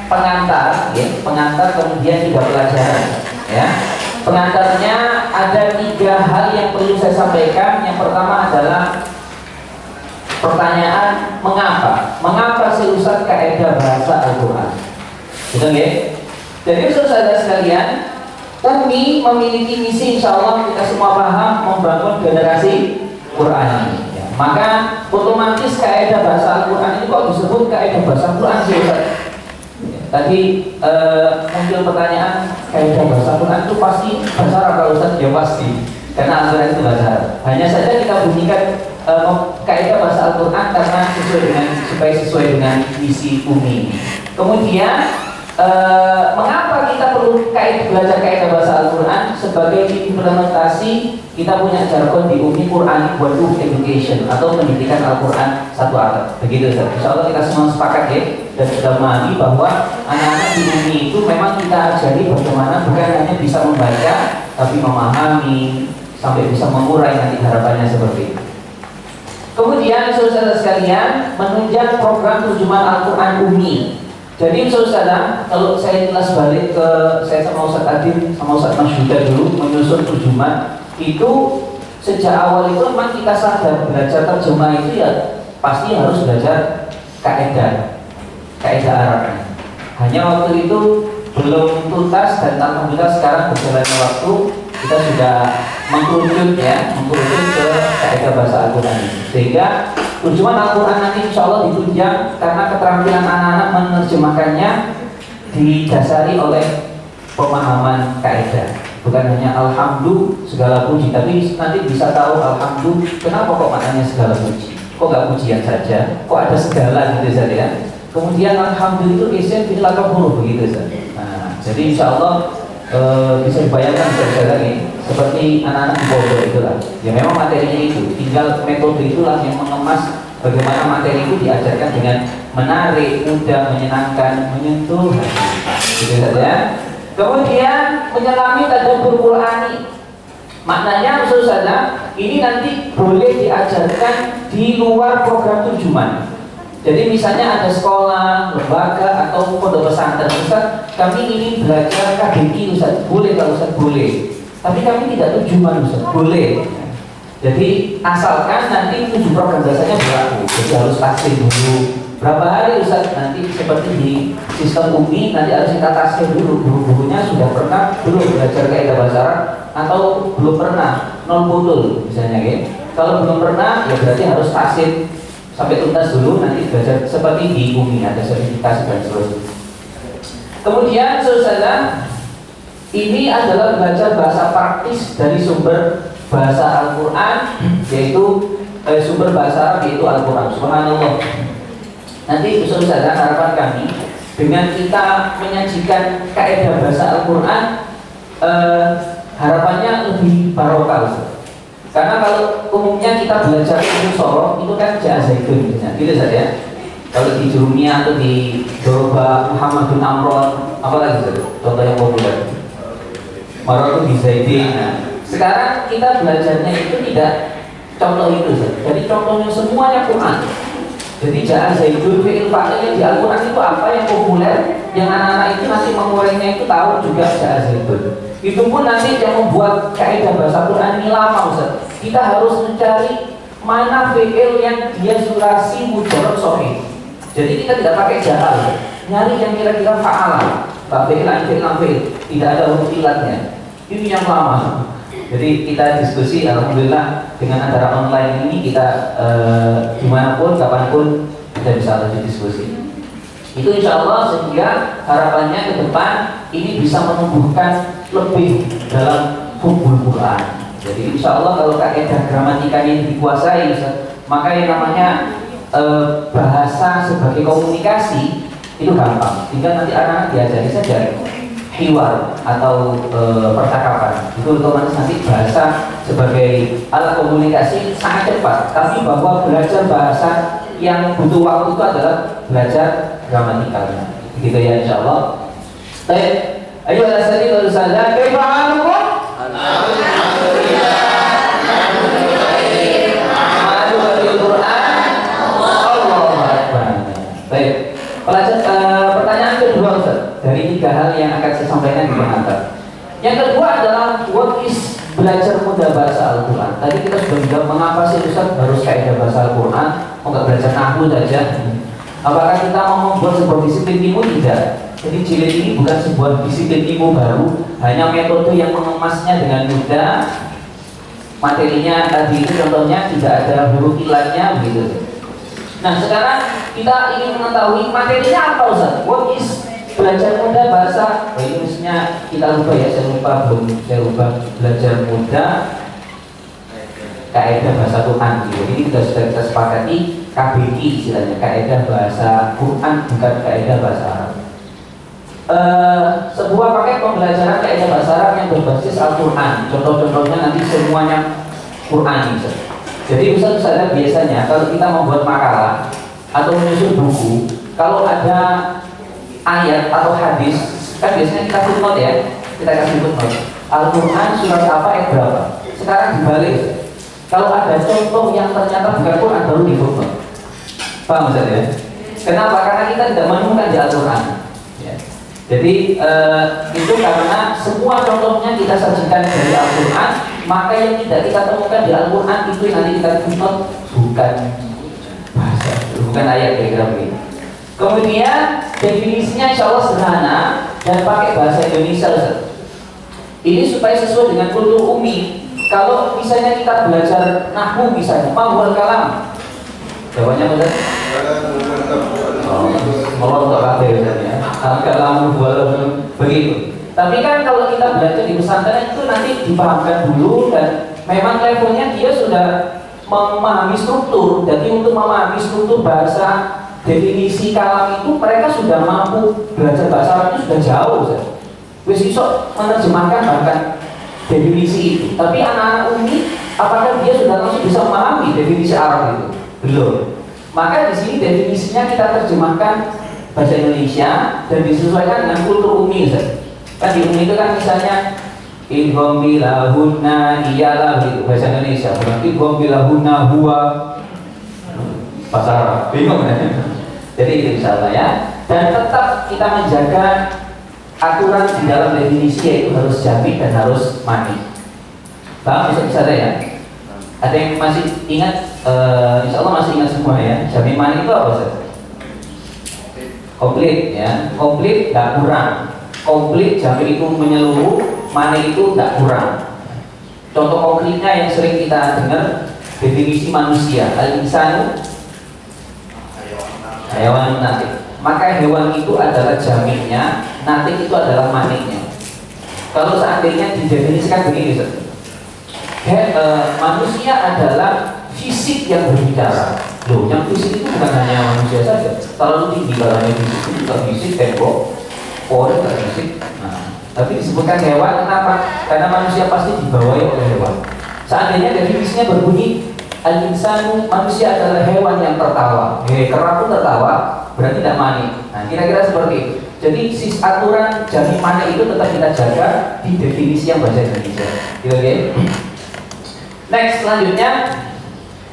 pengantar, ya, pengantar kemudian juga pelajaran, ya. Pengantarnya ada 3 hal yang perlu saya sampaikan. Yang pertama adalah pertanyaan mengapa sih Ustaz kaidah bahasa Al-Quran? Betul ya? Jadi saudara sekalian, Umi memiliki misi, insya Allah kita semua paham, membangun generasi Quran ini. Ya. Maka otomatis kaidah bahasa Al-Quran ini kok disebut kaidah bahasa Quran sih Ustaz? Ya. Tadi muncul pertanyaan, kaidah bahasa Quran itu pasti bahasa Arab kalau Ustaz? Ya pasti, karena Al-Quran itu bahasa Arab. Hanya saja kita bunyikan kaidah bahasa Al-Quran karena supaya sesuai dengan misi Umi. Kemudian mengapa kita perlu belajar kaidah bahasa Al-Quran? Sebagai implementasi kita punya jargon di Umi, Quranic One Book Education atau pendidikan Al-Quran satu atap. Begitu Ustaz. Insya Allah kita semua sepakat ya, dan sudah memahami bahwa anak-anak di Umi itu memang kita ajari bagaimana bukan hanya bisa membaca, tapi memahami sampai bisa mengurai nanti harapannya seperti itu. Kemudian saudara sekalian, menunjang program terjemahan Al-Quran Umi. Jadi saudara, kalau saya jelas balik ke saya sama Ustaz Adil sama Ustaz Mashuda dulu menyusun terjemahan itu, sejak awal itu memang kita sadar belajar terjemah itu ya pasti harus belajar kaidah Arabnya. Hanya waktu itu belum tuntas, dan alhamdulillah sekarang berjalannya waktu kita sudah mengkerucut ke kaidah bahasa Al-Quran, sehingga terjemahan Al-Quran nanti insya Allah ditunjang karena keterampilan anak-anak menerjemahkannya didasari oleh pemahaman kaidah. Bukan hanya alhamdulillah segala puji, tapi nanti bisa tahu alhamdulillah kenapa kok maknanya segala puji, kok gak pujian saja, kok ada segala gitu saja ya. Kemudian alhamdulillah itu isen fil huruf begitu saja. Nah, jadi insya Allah bisa dibayangkan saudara ini seperti anak-anak di Bogor itulah. Ya memang materinya itu, tinggal metode itulah yang mengemas bagaimana materi itu diajarkan dengan menarik, mudah, menyenangkan, menyentuh. Gitu saja. Kemudian menyelami tadabbur Qur'ani. Maknanya maksud saya ini nanti boleh diajarkan di luar program terjemahan. Jadi misalnya ada sekolah, lembaga atau pondok pesantren, Ustaz, kami ingin belajar KBI Ustaz, boleh Pak Ustaz? Boleh. Tapi kami tidak terjemahan Ustaz, boleh. Jadi asalkan nanti 7 program dasarnya berlaku. Jadi harus tasbih dulu. Berapa hari Ustaz? Nanti seperti di sistem Umi nanti harus kita tasbih dulu. Guru-gurunya sudah pernah belum belajar kaidah bahasa Arab atau belum pernah, non putul misalnya ya. Kalau belum pernah ya berarti harus tasbih sampai tuntas dulu, nanti belajar seperti di Umi ada sertifikasi dan seterusnya. Kemudian saudara, ini adalah belajar bahasa praktis dari sumber bahasa Al-Quran, yaitu sumber bahasa Arab yaitu Al-Quran. Subhanallah. Nanti saudara, harapan kami dengan kita menyajikan kaidah bahasa Al-Quran, harapannya lebih barokah. Karena kalau umumnya kita belajar ilmu sorok itu kan Jazaidun gitu saja. Kalau di Jurumiyah atau di Doroba Muhammad bin Amron, apalagi itu contoh yang populer. Maroko di Zaidin. Nah, sekarang kita belajarnya itu tidak contoh itu saja. Jadi contohnya semuanya Quran. Jadi Jazaidun fi'il fa'ilnya di Al-Quran itu apa yang populer, yang anak-anak itu nanti mengurainya itu tahu juga Jazaidun. Itu pun nanti yang membuat kaidah bahasa Quran ini lama Ustaz. Kita harus mencari mana fi'il yang dia durasi mujarrad sahih. Jadi kita tidak pakai jahal, nyari yang kira-kira fa'ala, fi'il fi'il, tidak ada huruf ilatnya. Ini yang lama. Jadi kita diskusi, alhamdulillah dengan acara online ini kita dimanapun, kapanpun kita bisa lanjut diskusi. Itu insya Allah sehingga harapannya ke depan ini bisa menumbuhkan lebih dalam hukum Quran. Jadi insya Allah kalau kaidah gramatika ini dikuasai, maka yang namanya bahasa sebagai komunikasi itu gampang. Tinggal nanti anak-anak diajari saja hiwar atau percakapan. Itu otomatis nanti bahasa sebagai alat komunikasi sangat cepat. Tapi bahwa belajar bahasa yang butuh waktu itu adalah belajar gramatikalnya. Begitu ya insya Allah. Baik. Ayo asali lalu saja. Kaifahalukum? Alhamdulillah. Alhamdulillah. Quran. Allahu Akbar. Baik. Pelajaran Pertanyaan kedua Ustaz, dari 3 hal yang akan saya sampaikan di pengantar. Yang kedua adalah what is belajar mudah bahasa Al-Quran. Tadi kita sudah bilang mengapa sih Ustaz harus kaidah bahasa Al-Quran, mau nggak belajar nahwu saja. Apakah kita mau membuat sebuah disiplin ilmu? Tidak. Jadi jilid ini bukan sebuah disiplin ilmu baru, hanya metode yang mengemasnya dengan mudah. Materinya tadi itu contohnya tidak ada huruf ilahnya begitu. Nah sekarang kita ingin mengetahui materinya apa Ustaz? What is belajar mudah bahasa? Ini mestinya kita lupa ya, saya lupa belajar mudah kaidah bahasa Quran gitu. Ini sudah kita sepakati KBQ istilahnya, kaidah bahasa Quran bukan kaidah bahasa Arab. Sebuah paket pembelajaran kaidah bahasa Arab yang berbasis Al-Quran. Contoh-contohnya nanti semuanya Quran gitu. Jadi Ustaz biasanya kalau kita membuat makalah atau menyusun buku, kalau ada ayat atau hadis, kan biasanya kita footnote ya, kita kasih footnote. Al-Quran surat apa ayat berapa? Sekarang dibalik. Kalau ada contoh yang ternyata bukan Quran baru di footnote. Paham Ustaz ya? Kenapa? Karena kita tidak menemukan di Al-Quran. Ya. Jadi itu karena semua contohnya kita sajikan dari Al-Quran, maka yang tidak kita temukan di Al-Quran itu yang nanti kita footnote bukan bahasa, bukan ayat kira-kira begitu. Kemudian definisinya insya Allah sederhana dan pakai bahasa Indonesia Ustaz. Ini supaya sesuai dengan kultur umi. Kalau misalnya kita belajar nahwu misalnya, mahwal kalam, jawabannya Ustaz? Oh, untuk kafir misalnya. Kalam begitu. Tapi kan kalau kita belajar di pesantren itu nanti dipahamkan dulu dan memang levelnya dia sudah memahami struktur. Jadi untuk memahami struktur bahasa, definisi kalam itu mereka sudah mampu belajar bahasa Arab itu sudah jauh. Wis iso menerjemahkan bahkan definisi itu. Tapi anak-anak umi, apakah dia sudah langsung bisa memahami definisi Arab itu? Belum. Maka di sini definisinya kita terjemahkan bahasa Indonesia dan disesuaikan dengan kultur umi. Kan di umi itu kan misalnya idgham bilahunna iyalah gitu bahasa Indonesia. Berarti idgham bilahunna huwa bahasa Arab. Bingung kan? Jadi itu misalnya ya. Dan tetap kita menjaga aturan di dalam definisi, yaitu harus jami dan harus mani. Paham bisa ya? Ada yang masih ingat? Insya Allah masih ingat semua ya. Jami mani itu apa sih? Komplit ya. Komplit tidak kurang. Komplit jami itu menyeluruh, mani itu tidak kurang. Contoh konkretnya yang sering kita dengar definisi manusia, al-insanu hayawan natik. Maka hewan itu adalah jaminnya, natik itu adalah maniknya. Kalau seandainya didefinisikan begini, manusia adalah fisik yang berbicara. Loh, yang fisik itu bukan hanya manusia saja. Kalau tinggi badannya fisik itu juga fisik, tembok, pohon juga fisik. Nah, tapi disebutkan hewan, kenapa? Karena manusia pasti dibawahi oleh hewan. Seandainya definisinya berbunyi al-insanu, manusia adalah hewan yang tertawa. Kera pun tertawa, berarti tidak manik. Nah, kira-kira seperti itu. Jadi aturan jami manik itu tetap kita jaga di definisi yang bahasa Indonesia. Oke. Next, selanjutnya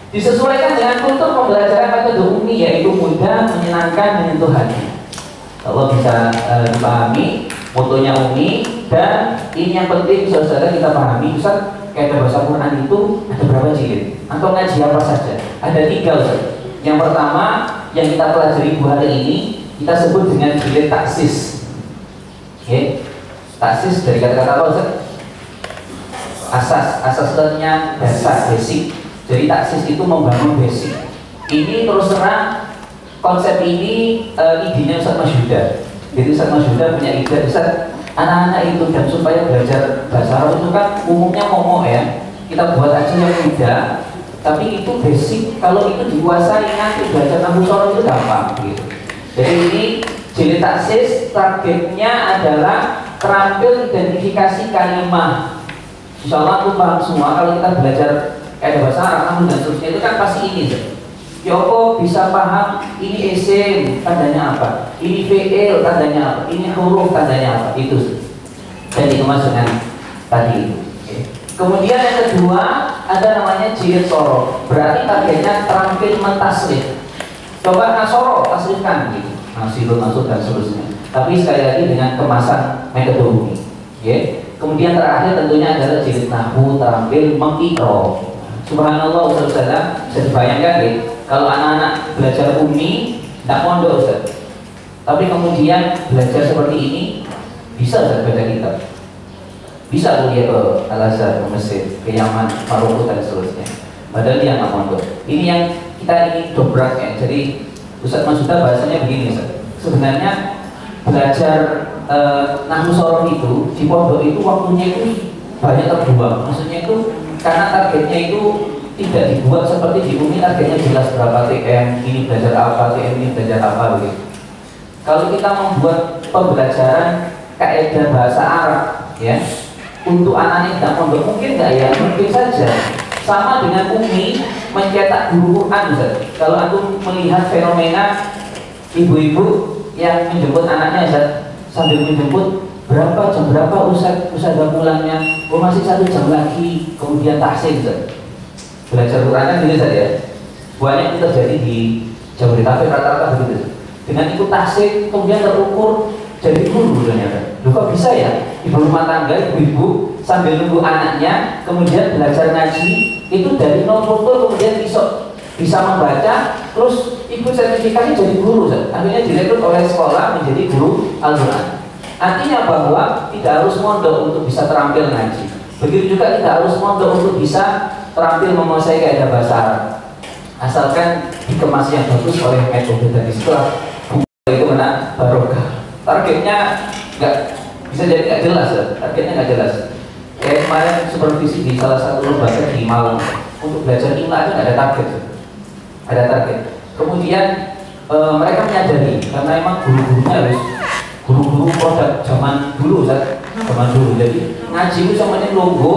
disesuaikan dengan kultur pembelajaran metode umi, yaitu mudah, menyenangkan, menyentuh hati. Kalau bisa dipahami motonya umi, dan ini yang penting saudara kita pahami. Ustaz, kaidah bahasa Quran itu ada berapa jilid? Atau ngaji apa saja? Ada 3 Ustaz. Yang pertama yang kita pelajari hari ini kita sebut dengan jilid taksis. Oke. Taksis dari kata-kata apa Ustaz? Asasnya dasar, basic. Jadi taksis itu membangun basic. Ini terus terang konsep ini idenya Ustaz Mas Yuda. Jadi Ustaz Mas Yuda punya ide, Ustaz, anak-anak itu dan supaya belajar bahasa Arab itu kan umumnya momok ya. Kita buat aja yang mudah, tapi itu basic. Kalau itu dikuasai nanti belajar nahwu sorof itu gampang gitu. Jadi ini jilid taksis targetnya adalah terampil identifikasi kalimat. Insya Allah aku paham semua kalau kita belajar kaidah bahasa Arab, nahwu dan seterusnya itu kan pasti ini. Yoko bisa paham ini isim tandanya apa, ini fi'il tandanya apa, ini huruf tandanya apa, itu. Dan itu masukkan tadi. Okay. Kemudian yang kedua ada namanya jilid sorof. Berarti targetnya terampil mentasrif. Coba nasoro tasrifkan gitu. masuk dan seterusnya. Tapi sekali lagi dengan kemasan metode umi. Okay. Kemudian terakhir tentunya adalah jilid nahwu, tampil, mengikro. Subhanallah Ustaz, bisa dibayangkan ya, kalau anak-anak belajar umi, tidak mondok Ustaz, tapi kemudian belajar seperti ini, bisa Ustaz baca kitab, bisa kuliah ke Al-Azhar, ke Mesir, ke Yaman, Maroko dan seterusnya. Padahal dia nggak mondok. Ini yang kita ingin dobrak ya. Jadi Ustaz Masuda bahasanya begini Ustaz. Sebenarnya belajar nahwu sorof itu di pondok itu waktunya itu banyak terbuang. Maksudnya itu karena targetnya itu tidak dibuat seperti di umi, targetnya jelas berapa TM, ini belajar apa, TM ini belajar apa begitu. Kalau kita membuat pembelajaran kaidah bahasa Arab ya untuk anak-anak tidak pondok, mungkin nggak ya? Mungkin saja. Sama dengan umi mencetak guru Quran Ustaz. Kalau aku melihat fenomena ibu-ibu yang menjemput anaknya Ustaz, sambil menjemput jam berapa Ustaz pulangnya, masih 1 jam lagi, kemudian tahsin Ustaz. Belajar Quran kan gitu Ustaz ya. Banyak itu terjadi di Jabodetabek rata-rata begitu. Dengan ikut tahsin kemudian terukur jadi guru ternyata. Loh kok bisa ya? Ibu rumah tangga, ibu-ibu sambil nunggu anaknya kemudian belajar ngaji itu dari nol foto kemudian bisa membaca, terus ikut sertifikasi jadi guru Ustaz. Akhirnya direkrut oleh sekolah menjadi guru Al-Quran. Artinya bahwa tidak harus mondok untuk bisa terampil ngaji. Begitu juga tidak harus mondok untuk bisa terampil menguasai kaidah bahasa Arab. Asalkan dikemas yang bagus oleh metode dan istilah itu kena barokah. Targetnya nggak bisa jadi nggak jelas ya. Targetnya nggak jelas. Kayak kemarin supervisi di salah satu lembaga di Malang untuk belajar IMLA itu nggak ada target. Ada target. Kemudian mereka menyadari karena emang guru-gurunya harus guru-guru produk zaman dulu Ustaz, zaman dulu. Jadi ngaji itu semuanya logo,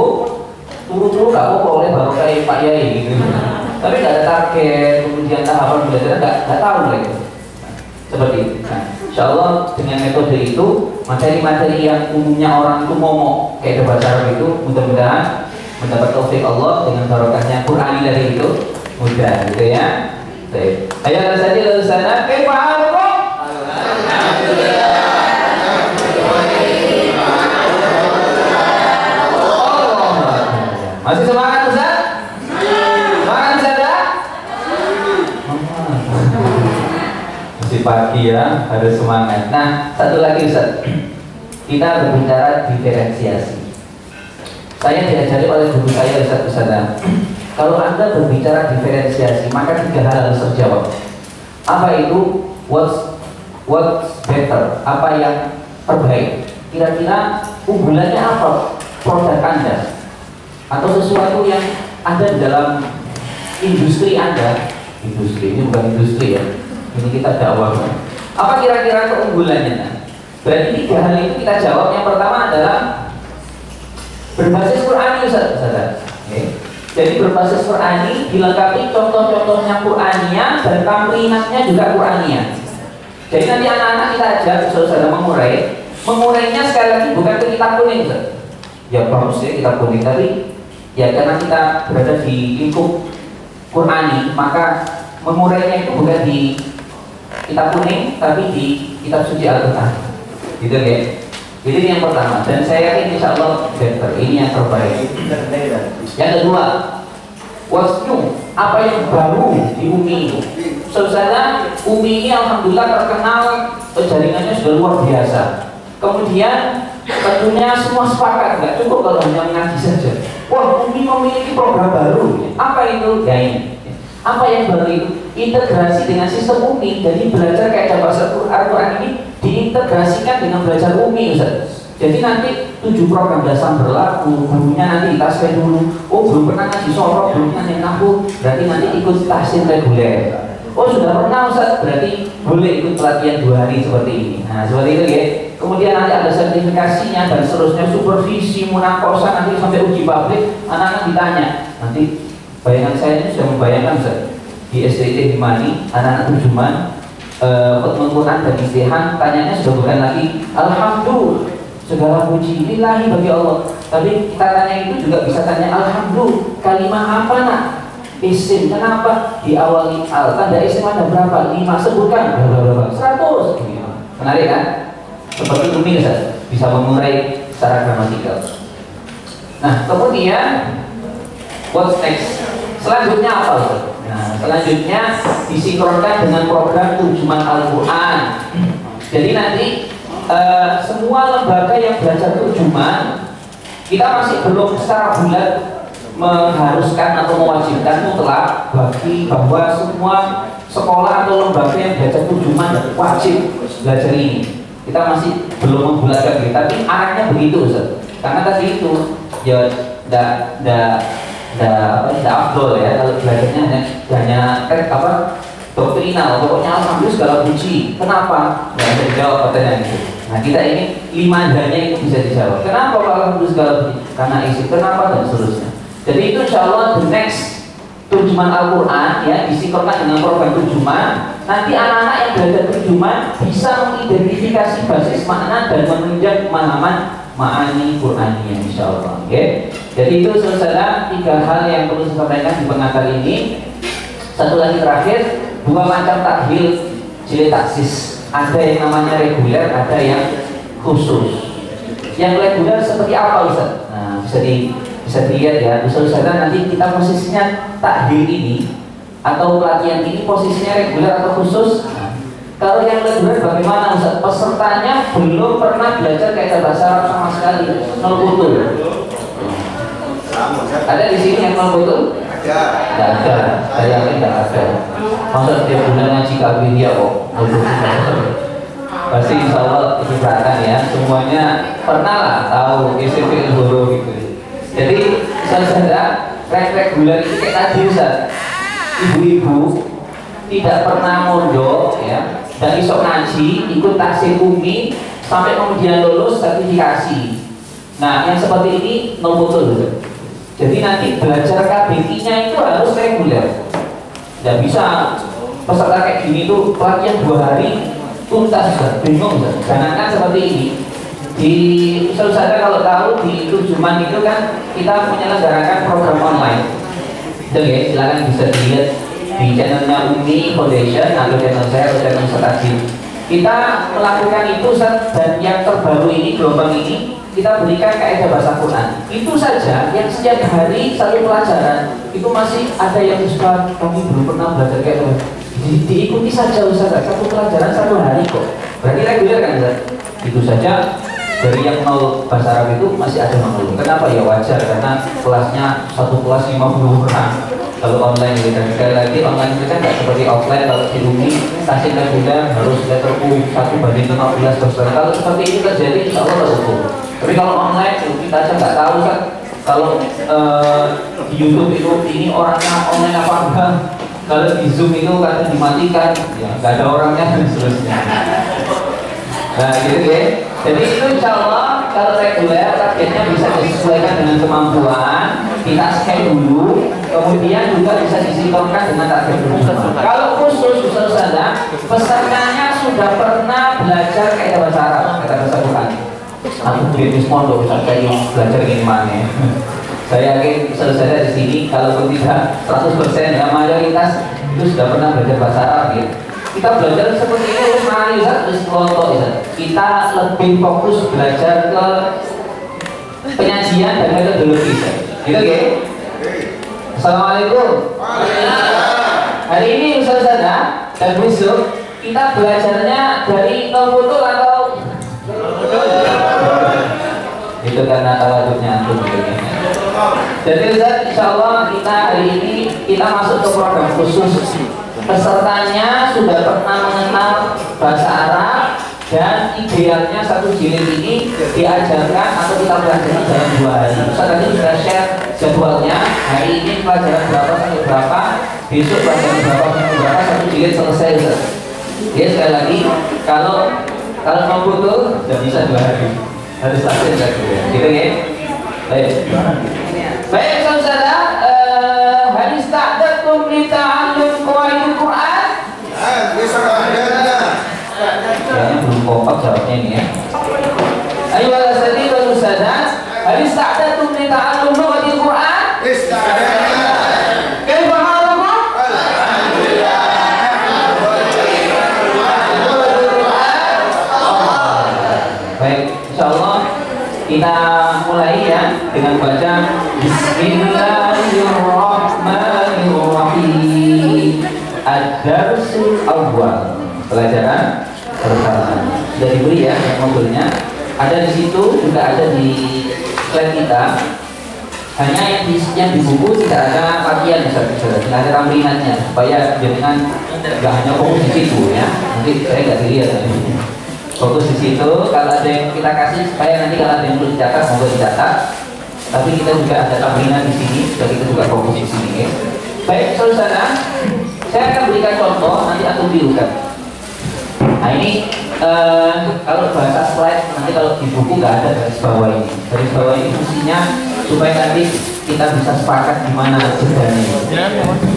turu-turu gak apa-apa oleh baru kayak Pak Yai gitu. Tapi gak ada target, kemudian tahapan belajar gak tahu mereka. Seperti itu. Nah, insya Allah dengan metode itu materi-materi yang umumnya orang itu momok kayak bahasa Arab itu mudah-mudahan mendapat taufik Allah dengan barokahnya Quran dari itu mudah gitu ya. Baik. Ayo saja lalu sana ke Pak. Masih semangat Ustaz? Semangat Ustaz ya? Masih pagi ya, harus semangat. Nah, satu lagi Ustaz, kita berbicara diferensiasi. Saya diajari oleh guru saya Ustaz, kalau Anda berbicara diferensiasi, maka 3 hal harus terjawab. Apa itu? What's better? Apa yang terbaik? Kira-kira unggulannya apa produk Anda? Atau sesuatu yang ada di dalam industri Anda. Industri ini bukan industri ya, ini kita dakwah. Apa kira-kira keunggulannya? Berarti 3 hal itu kita jawab. Yang pertama adalah berbasis Qur'ani Ustaz. Okay. Jadi berbasis Qur'ani dilengkapi contoh-contohnya Qur'ania dan tamrinatnya juga Qur'ania. Jadi nanti anak-anak kita ajak saudara mengurainya sekali lagi bukan ke kitab kuning Ustaz. Ya bagus ya kitab kuning, tapi ya karena kita berada di lingkup Qur'ani, maka mengurainya itu bukan di kitab kuning tapi di kitab suci Al-Quran gitu ya. Jadi ini yang pertama, dan saya yakin insya Allah better, ini yang terbaik. Yang kedua, what's new, apa yang baru di UMI itu. Saudara, UMI ini alhamdulillah terkenal jaringannya sudah luar biasa. Kemudian tentunya semua sepakat, nggak cukup kalau hanya mengaji saja. Wah, UMI memiliki program baru. Apa itu? Ya ini. Apa yang baru itu? Integrasi dengan sistem UMI. Jadi belajar kayak bahasa Al-Quran ini diintegrasikan dengan belajar UMI Ustaz. Jadi nanti 7 program dasar berlaku, gurunya nanti tasbih dulu. Oh belum pernah ngaji sorok, belum pernah nahwu, berarti nanti ikut tahsin reguler. Oh sudah pernah Ustaz, berarti boleh ikut pelatihan 2 hari seperti ini. Nah seperti itu ya. Kemudian nanti ada sertifikasinya dan seterusnya, supervisi, munakosa, nanti sampai uji publik. Anak-anak ditanya. Nanti bayangan saya ini sudah membayangkan Ustaz, di SDT di Mani, anak-anak tujuan khutbah Quran dan istihan, tanyanya sudah bukan lagi alhamdulillah, segala puji lillahi bagi Allah. Tapi kita tanya itu juga bisa tanya alhamdulillah, kalimah apa nak? isim, kenapa diawali al? Tanda isim ada berapa? 5, sebutkan berapa? 100. Menarik kan? Seperti ini bisa mengurai secara gramatikal. Nah, kemudian what's next? Selanjutnya apa? Nah, selanjutnya disinkronkan dengan program terjemahan Al-Quran. Jadi nanti semua lembaga yang belajar terjemahan, kita masih belum secara bulat mengharuskan atau mewajibkan mutlak bagi bahwa semua sekolah atau lembaga yang belajar terjemahan wajib belajar ini. Kita masih belum membulatkan gitu, tapi arahnya begitu, Ustaz. Karena tadi itu ya tidak afdol ya kalau belajarnya hanya doktrinal, pokoknya alhamdulillah segala puji. Kenapa? Nggak bisa dijawab pertanyaan itu. Nah, kita ini 5 adanya itu bisa dijawab. Kenapa Pak alhamdulillah segala puji? Karena isi. Kenapa dan seterusnya. Jadi itu insya Allah the next terjemahan Al-Quran ya disinkronkan dengan program terjemahan. Nanti anak-anak yang belajar terjemahan bisa mengidentifikasi basis makna dan menunjang pemahaman ma'ani Qur'aniyah insya Allah. Okay? Jadi itu saudara 3 hal yang perlu saya sampaikan di pengantar ini. Satu lagi terakhir, 2 macam takhil jilid taksis. Ada yang namanya reguler, ada yang khusus. Yang reguler seperti apa Ustaz? Nah, bisa dilihat ya, Ustaz nanti kita posisinya takhil ini atau pelatihan ini posisinya reguler atau khusus. Nah, kalau yang reguler bagaimana Ustaz? Pesertanya belum pernah belajar kaidah bahasa Arab sama sekali, nol betul. Ada di sini yang nol betul? Tidak ada, saya yakin tidak ada. Masa setiap bulan ngaji kabin dia kok pasti insya Allah kecipratan ya. Semuanya pernah lah tahu SMP huruf gitu. Jadi saudara reguler itu kayak tadi Ustaz, ibu-ibu tidak pernah mondok ya dan isok ngaji, ikut taksir umi sampai kemudian lulus sertifikasi. Nah yang seperti ini no betul. Jadi nanti belajar KBI-nya itu harus reguler. Tidak bisa peserta kayak gini tuh pelatihan 2 hari tuntas, bingung. Jangankan seperti ini. Di Ustaz kalau tahu di terjemahan itu kan kita menyelenggarakan program online. Itu ya, silakan bisa dilihat di channelnya Umi Foundation atau channel saya atau channel Ustaz Adil. Kita melakukan itu Ustaz, dan yang terbaru ini gelombang ini kita berikan kaidah bahasa Quran. Itu saja yang setiap hari 1 pelajaran itu masih ada yang Ustaz kami belum pernah belajar kayak diikuti saja Ustaz, 1 pelajaran 1 hari kok. Berarti reguler kan Ustaz? Itu saja. Dari yang 0 bahasa Arab itu masih ada 60. Kenapa ya? Wajar karena kelasnya 1 kelas 50 orang. Kalau online gitu kan sekali lagi online itu kan nggak seperti offline. Kalau di Umi stasiun reguler harus letter U 1 banding 15 persen. Kalau seperti ini terjadi insya Allah terukur. Tapi kalau online kita aja nggak tahu kan. Kalau di YouTube itu ini orangnya online apa enggak. Kalau di Zoom itu kadang dimatikan, ya nggak ada orangnya dan seterusnya. Nah gitu ya. Jadi itu insya Allah kalau reguler targetnya bisa disesuaikan dengan kemampuan. Kita scan dulu, kemudian juga bisa disinkronkan dengan target terjemahan. Kalau khusus saja, pesertanya sudah pernah belajar kaidah bahasa Arab, kaidah bahasa Quran. Aku bisnis pondok, saya belajar gini mana? Saya yakin saudara di sini, kalaupun tidak 100% ya mayoritas itu sudah pernah belajar bahasa Arab ya. Kita belajar seperti ini terus mari terus kelompok ya. Kita lebih fokus belajar ke penyajian dan metodologi. Gitu ya. Assalamualaikum. Hari ini saudara dan besok kita belajarnya dari nol betul atau itu karena tawaduknya antum. Jadi insya Allah kita hari ini kita masuk ke program khusus. Pesertanya sudah pernah mengenal bahasa Arab dan idealnya 1 jilid ini diajarkan atau kita pelajari dalam 2 hari. Ustaz tadi sudah share jadwalnya. Hari ini pelajaran berapa sampai berapa, besok pelajaran berapa sampai berapa, 1 jilid selesai. Ya sekali lagi kalau mau betul tidak bisa 2 hari, harus taksir lagi. Gitu ya. Baik saudara, hadis ta'datum li ta'allum qawaidul Quran. Kayaknya belum kompak jawabnya ini ya. Ayo al-asadi wal usadat, hadis ta'datum li ta'allum qawaidul Quran. Ista'adana. Kaifa Insyaallah kita mulai ya dengan baca Bismillahirrahmanirrahim. Ad-darsul awwal, pelajaran pertama. Sudah diberi ya modulnya. Ada di situ, juga ada di slide kita. Hanya yang di buku tidak ada latihan, tidak ada tamrinannya, supaya jangan nggak hanya fokus di situ ya. Nanti saya nggak dilihat. Fokus di situ. Kalau ada yang kita kasih, supaya nanti kalau ada yang perlu dicatat, mau dicatat. Tapi kita juga ada tamrinan di sini, jadi kita juga fokus di sini. Ya. Baik, saudara, saya akan berikan contoh, nanti aku tirukan. Nah ini kalau bahasa slide, nanti kalau di buku nggak ada garis bawah ini. Garis bawah ini fungsinya supaya nanti kita bisa sepakat di mana jedanya.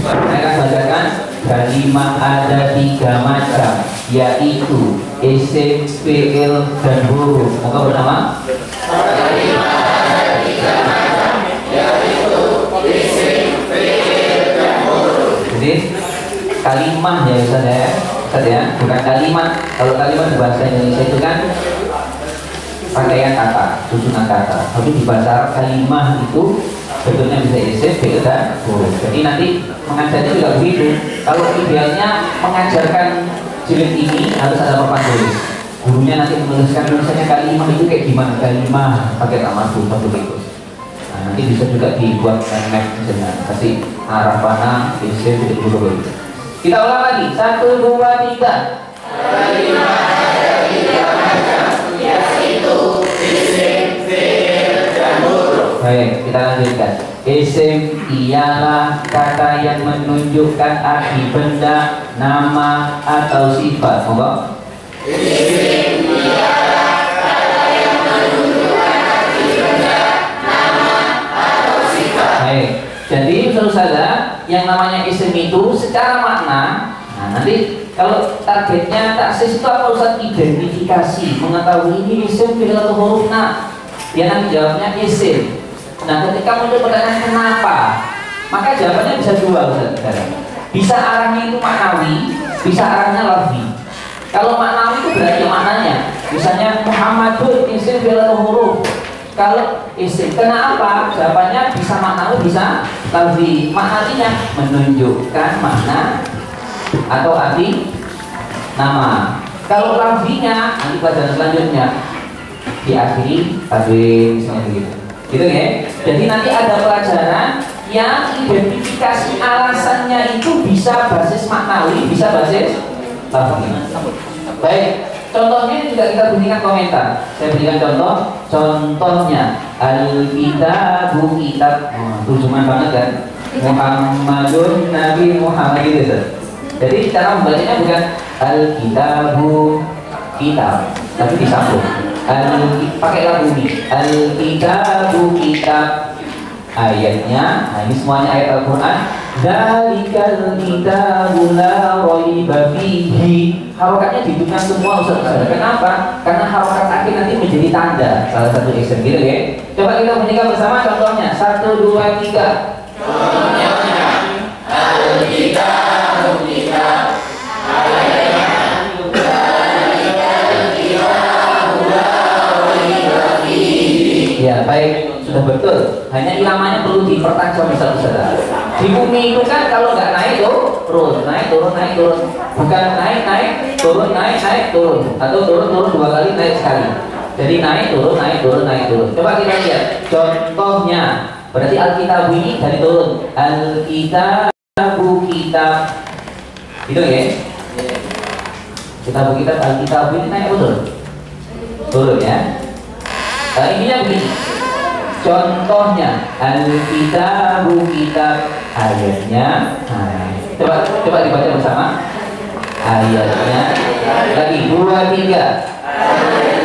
Saya akan bacakan. Kalimah ada 3 macam, yaitu isim, fi'il, dan huruf. Moga bersama. Kalimah ada 3 macam, yaitu isim, fi'il, dan huruf. Jadi kalimah ya Ustaz ya, bukan kalimat. Kalau kalimat di bahasa Indonesia itu kan rangkaian kata, susunan kata. Tapi di bahasa kalimah itu bentuknya bisa isim, fi'il, dan huruf. Jadi nanti mengajarnya juga begitu. Kalau idealnya mengajarkan jilid ini harus ada papan tulis. Gurunya nanti menuliskan tulisannya kalimah itu kayak gimana, kalimah pakai nama seperti itu. Nah, nanti bisa juga dibuat map misalnya, kasih arah mana, isim, fi'il, huruf. Kita ulang lagi, 1, 2, 3. Kalimah ada 3 macam, yaitu isim, fi'il, dan huruf. Baik, kita lanjutkan. Isim ialah kata yang menunjukkan arti benda, nama, atau sifat. Monggo. Isim ialah kata yang menunjukkan arti benda, nama, atau sifat. Baik. Jadi saudara, yang namanya isim itu secara makna, nah nanti kalau targetnya taksis itu apa Ustaz? Identifikasi, mengetahui ini isim, fi'il, atau huruf. Nah, dia nanti jawabnya isim. Nah, ketika muncul pertanyaan kenapa, maka jawabannya bisa 2 Ustaz. Bisa arahnya itu maknawi, bisa arahnya lafzi. Kalau maknawi itu berarti maknanya, misalnya Muhammadun isim, fi'il, atau huruf. Kalau isim, kenapa? Jawabannya bisa maknawi, bisa lafzi. Maknanya menunjukkan makna atau arti nama. Kalau lafzinya nanti pelajaran selanjutnya diakhiri tabir misalnya begitu. Gitu ya. Jadi nanti ada pelajaran yang identifikasi alasannya itu bisa basis maknawi, bisa basis lafzi. Baik. Contohnya juga kita berikan komentar. Saya berikan contoh. Contohnya Al-Kitabu kitab. Terjemahan banget kan. Muhammadun Nabi Muhammad gitu. Jadi cara membacanya bukan Al-Kitabu kitab, tapi disambung. Pakai lagu ini. Al-Kitabu kitab. Ayatnya, nah ini semuanya ayat Al-Quran. Dzalikal kitabu la raiba fihi. Harokatnya dihidupkan semua Ustaz. Kenapa? Karena harokat akhir nanti menjadi tanda salah satu isim gitu ya. Coba kita bunyikan bersama contohnya. 1, 2, 3. Contohnya Al-Kitabu kitab. Ayatnya Dzalikal kitabu la raiba fihi. Ya, baik. Sudah betul, hanya ilamanya perlu dipertajam misalnya. Di bumi itu kan kalau nggak naik turun, naik turun, naik turun, bukan naik naik turun, naik naik turun, atau turun turun 2 kali, naik sekali. Jadi naik turun, naik turun, naik turun. Coba kita lihat contohnya. Berarti Alkitab ini dari turun. Alkitabu kitab, itu ya. Kitabu kitab, Alkitab ini naik turun, turun ya. Nah, ininya begini. Contohnya Al-Kitabu kitab, ayatnya. Nah, coba dibaca bersama. Ayatnya. Lagi 2, 3.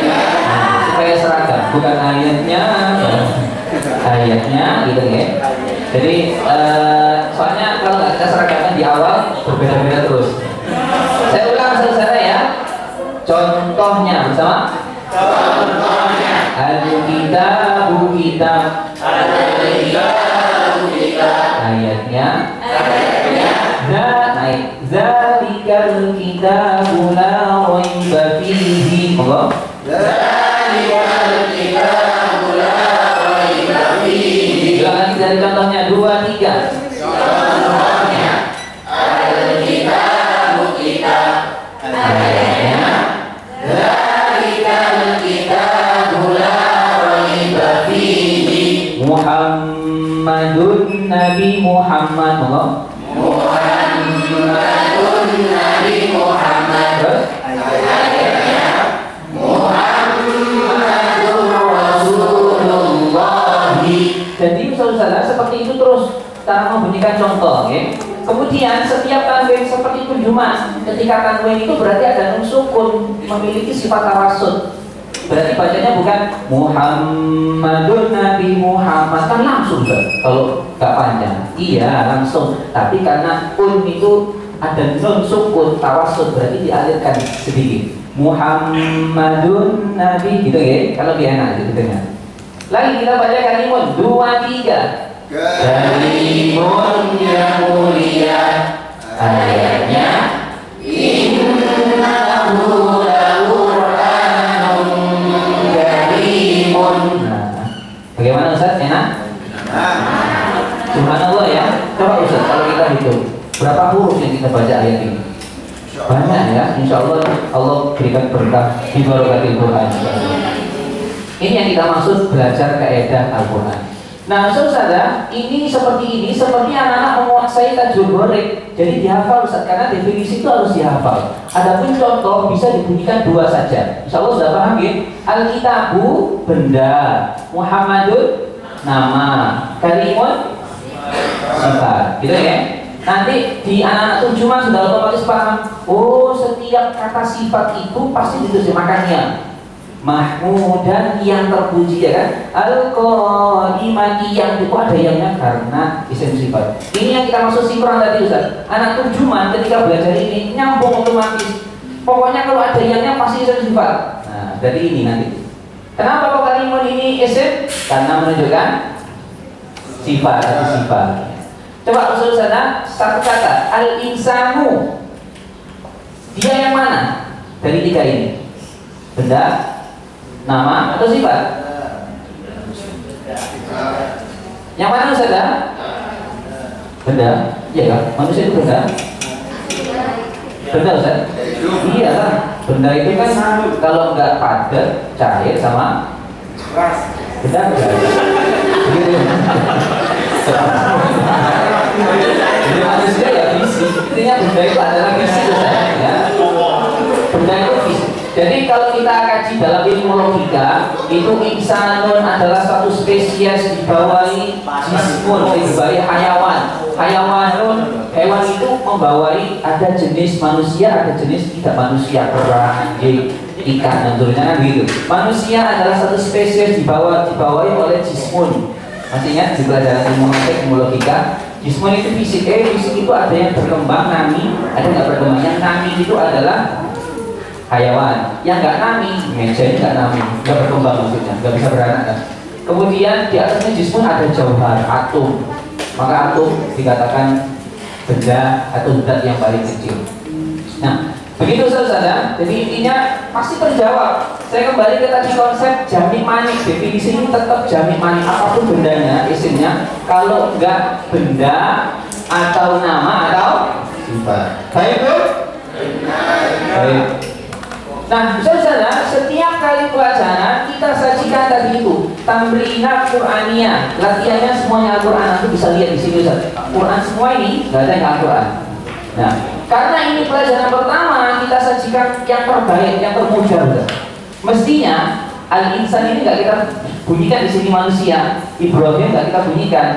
Nah, supaya seragam, bukan ayatnya. Ayatnya gitu ya. Jadi soalnya kalau nggak kita seragaman di awal berbeda-beda terus. Saya ulang saudara ya. Contohnya bersama. Contohnya Al-Kitabu kitab. Al-Kitabu kitab. Ayatnya. Dzalikal kitabu la raiba fihi. Monggo. Bilang lagi dari contohnya 2, 3. Muhammadun Nabi Muhammad. Muhammadun Nabi Muhammad. Terus? Muhammadur Rasulullah. Jadi saudara seperti itu terus cara membunyikan contoh, ya. Kemudian setiap tanwin seperti itu Jumat, ketika tanwin itu berarti ada nun sukun, memiliki sifat tawasud. Berarti bacanya bukan Muhammadun Nabi Muhammad, kan langsung kalau nggak panjang. Iya langsung. Tapi karena itu ada nun sukun tawasud, berarti dialirkan sedikit. Muhammadun Nabi, gitu ya. Kalau lebih enak gitu dengar. Lagi kita baca kalimun 2, 3. Kalimun yang mulia, ayatnya innahu laqur'anun karimun. Bagaimana Ustaz? Enak? Subhanallah ya. Coba Ustaz kalau kita hitung berapa huruf yang kita baca ayat ini? Banyak ya. Insya Allah Allah berikan berkah di barakatil Quran. Ini yang kita maksud belajar kaidah Al-Quran. Nah, saudara, ini seperti anak-anak menguasai tajwid gharik. Jadi dihafal Ustaz, karena definisi itu harus dihafal. Adapun contoh bisa dibunyikan 2 saja. Insya Allah sudah paham ya? Al-kitabu benda, Muhammadun nama, karimun sifat. Gitu ya? Nanti di anak-anak terjemahan sudah otomatis paham. Oh, setiap kata sifat itu pasti diterjemahkannya Mahmudan yang terpuji, ya kan? Al-Qadimati yang itu ada yangnya karena isim sifat. Ini yang kita maksud sinkron tadi Ustaz. Anak terjemahan ketika belajar ini nyambung otomatis. Pokoknya kalau ada yangnya pasti isim sifat. Nah, jadi ini nanti. Kenapa kok kalimat ini isim? Karena menunjukkan sifat atau sifat. Coba usul sana satu kata al-insanu. Dia yang mana dari 3 ini? Benda, nama atau sifat? Yang mana saja? Benda. Iya kan? Manusia itu benda. Benda Ustaz? Iya kan? Benda itu kan kalau nggak padat, cair sama benda enggak. Jadi manusia ya fisik. Intinya benda itu adalah fisik Ustaz, ya. Benda itu fisik. Jadi kalau kita kaji dalam ilmu logika, itu insanun adalah satu spesies dibawahi jismun, dibawahi hayawan. Hayawanun, hewan itu membawai ada jenis manusia, ada jenis tidak manusia, kera, anjing, ikan dan seterusnya kan gitu. Manusia adalah satu spesies dibawahi oleh jismun. Masih ingat di pelajaran ilmu logika? Jismun itu fisik, fisik itu ada yang berkembang nami, ada yang nggak berkembang. Yang nami itu adalah hayawan, yang nggak nami, meja ini nggak nami, nggak berkembang maksudnya, nggak bisa beranak kan. Kemudian di atasnya jismun ada jauhar, atom. Maka atom dikatakan benda atau zat yang paling kecil. Nah, begitu saudara. Jadi intinya pasti terjawab. Saya kembali ke tadi konsep jamik manik. Definisi ini tetap jamik manik, apapun bendanya, isimnya. Kalau nggak benda atau nama atau sifat. Baik itu? Baik. Nah, saudara, setiap kali pelajaran kita sajikan tadi itu tamrinat Qur'aniyah, latihannya semuanya Al-Quran. Nanti bisa lihat di sini Ustaz. Quran semua ini nggak ada yang Al-Quran. Nah, karena ini pelajaran pertama, kita sajikan yang terbaik, yang termudah Ustaz. Mestinya al-insan ini nggak kita bunyikan di sini manusia, Ibrahim nggak kita bunyikan,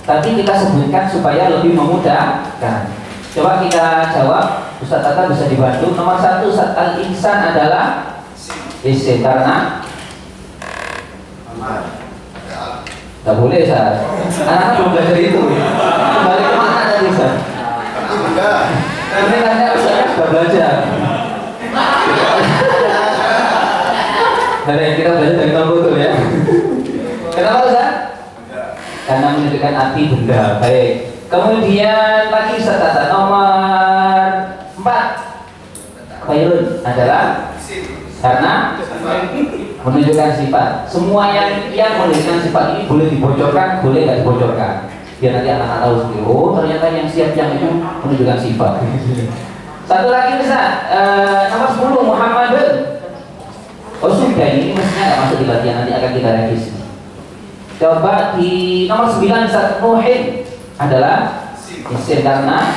tapi kita sebutkan supaya lebih memudahkan. Coba kita jawab, Ustaz Tata bisa dibantu. Nomor 1, Ustaz, al-insan adalah isim karena nggak boleh Ustaz. Anak-anak belum belajar itu. Kembali ke mana tadi Ustaz? Ini tanya Ustaz sudah belajar. Dari kita belajar dari Bang Betul ya. Kenapa Ustaz? Karena menunjukkan arti benda. Baik. Kemudian lagi Ustaz Tata nomor 4, khairun adalah Karena menunjukkan sifat. Semua yang menunjukkan sifat ini boleh dibocorkan, boleh nggak dibocorkan. Biar nanti anak-anak tahu sendiri. Oh, ternyata yang siap yang itu menunjukkan sifat. Satu lagi bisa nomor 10 Muhammadun. Oh sudah, ini mestinya nggak masuk di latihan, nanti akan kita revisi. Coba di nomor 9 Ustaz Nuhin adalah isim karena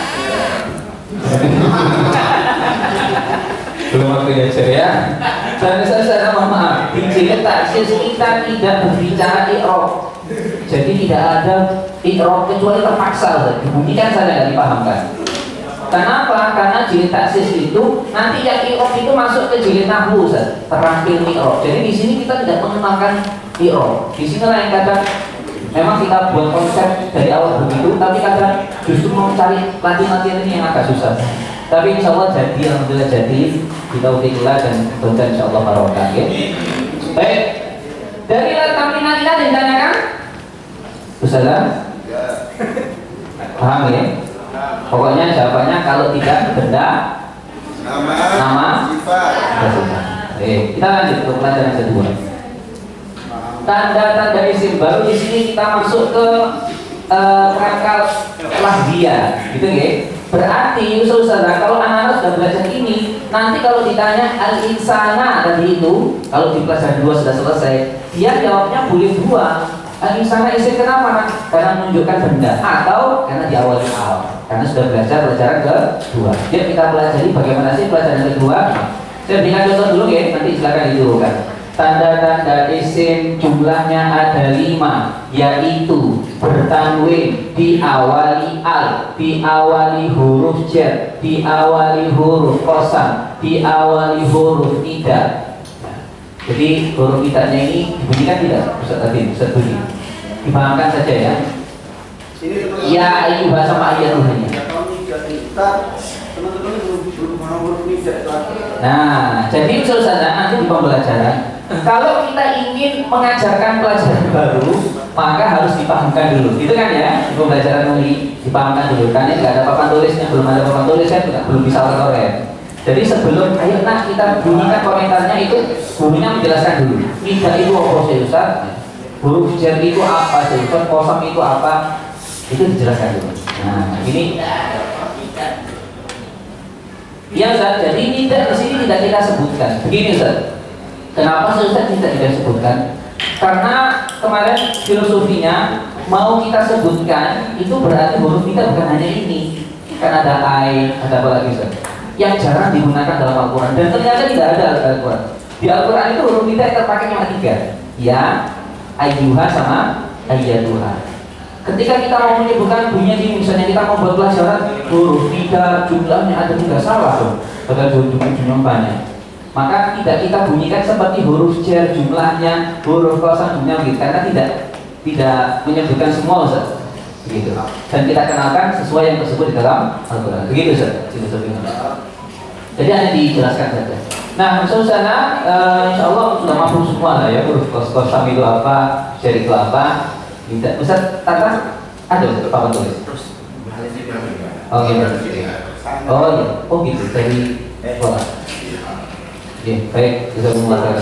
belum waktu diajar ya. Dan saya mohon maaf, di jilid taksis kita tidak berbicara i'rab. Jadi tidak ada i'rab kecuali terpaksa, dibunyikan saja, tidak dipahamkan. Kenapa? Karena jilid taksis itu nanti yang i'rab itu masuk ke jilid nahwu, terampil i'rab. Jadi di sini kita tidak mengenalkan i'rab. Di sini lah yang kadang memang kita buat konsep dari awal begitu, tapi kadang justru mau mencari latihan-latihan ini yang agak susah. Tapi insya Allah jadi, alhamdulillah jadi, kita utillah dan dosen insya Allah barokah. Ya. Baik, dari tampilan kita ditanyakan, Ustazah, paham ya? Pokoknya jawabannya kalau tidak benda, nama, sifat. Kita lanjut ke pelajaran kedua. Tanda-tanda isim baru di sini kita masuk ke rangkal lahdia, gitu ya. Berarti Ustazah, kalau anak-anak sudah belajar ini, nanti kalau ditanya al-insana tadi itu, kalau di pelajaran 2 sudah selesai, dia jawabnya boleh dua. Al-insana isim kenapa? Karena menunjukkan benda atau karena diawali al. Karena sudah belajar pelajaran kedua. Jadi kita pelajari bagaimana sih pelajaran kedua. Saya berikan contoh dulu ya, nanti silakan didulukan. Tanda-tanda isim jumlahnya ada 5, yaitu bertanwin, diawali al, diawali huruf jar, diawali huruf qasam, diawali huruf nida. Jadi huruf nidanya ini dibunyikan tidak? Ustaz tadi, Ustaz bunyi. Dipahamkan saja ya. Ya ayyuha sama ayatuhanya. Nah, jadi Ustaz nanti di pembelajaran, kalau kita ingin mengajarkan pelajaran baru, maka harus dipahamkan dulu, gitu kan ya? Di pembelajaran ini dipahamkan dulu, karena tidak ada papan tulisnya, belum ada papan tulis kan belum bisa korek. Jadi sebelum ayo nah kita bunyikan komentarnya itu, bunyinya menjelaskan dulu. Nida itu apa sih Ustaz? Huruf jar itu apa sih Ustaz? Qasam itu apa? Itu dijelaskan dulu. Nah, ini ya Ustaz, jadi tidak di sini tidak kita sebutkan. Begini Ustaz. Kenapa Ustaz tidak disebutkan? Karena kemarin filosofinya mau kita sebutkan itu berarti huruf kita bukan hanya ini. Kan ada ai, ada apa lagi Ustaz? Yang jarang digunakan dalam Al-Quran dan ternyata tidak ada Al-Quran. Di Al-Quran itu huruf kita yang terpakai cuma 3. Ya, ayyuha sama ayyatuha. Ketika kita mau menyebutkan bunyinya ini, misalnya kita mau buat pelajaran huruf kita jumlahnya ada 3, salah dong. Padahal jumlah banyak. Maka tidak kita bunyikan seperti huruf jar jumlahnya, huruf qasam jumlahnya gitu, karena tidak menyebutkan semua Ustaz. Begitu. Dan kita kenalkan sesuai yang tersebut di dalam Al-Quran. Begitu Ustaz. Jadi hanya dijelaskan saja. Nah, Ustaz, insya Allah sudah mampu semua lah ya, huruf qasam itu apa, jar itu apa. Tidak, Ustaz, Tata ada papan tulis. Oh gitu. Oh iya, oh gitu dari sekolah. Ya, baik, bisa memulai.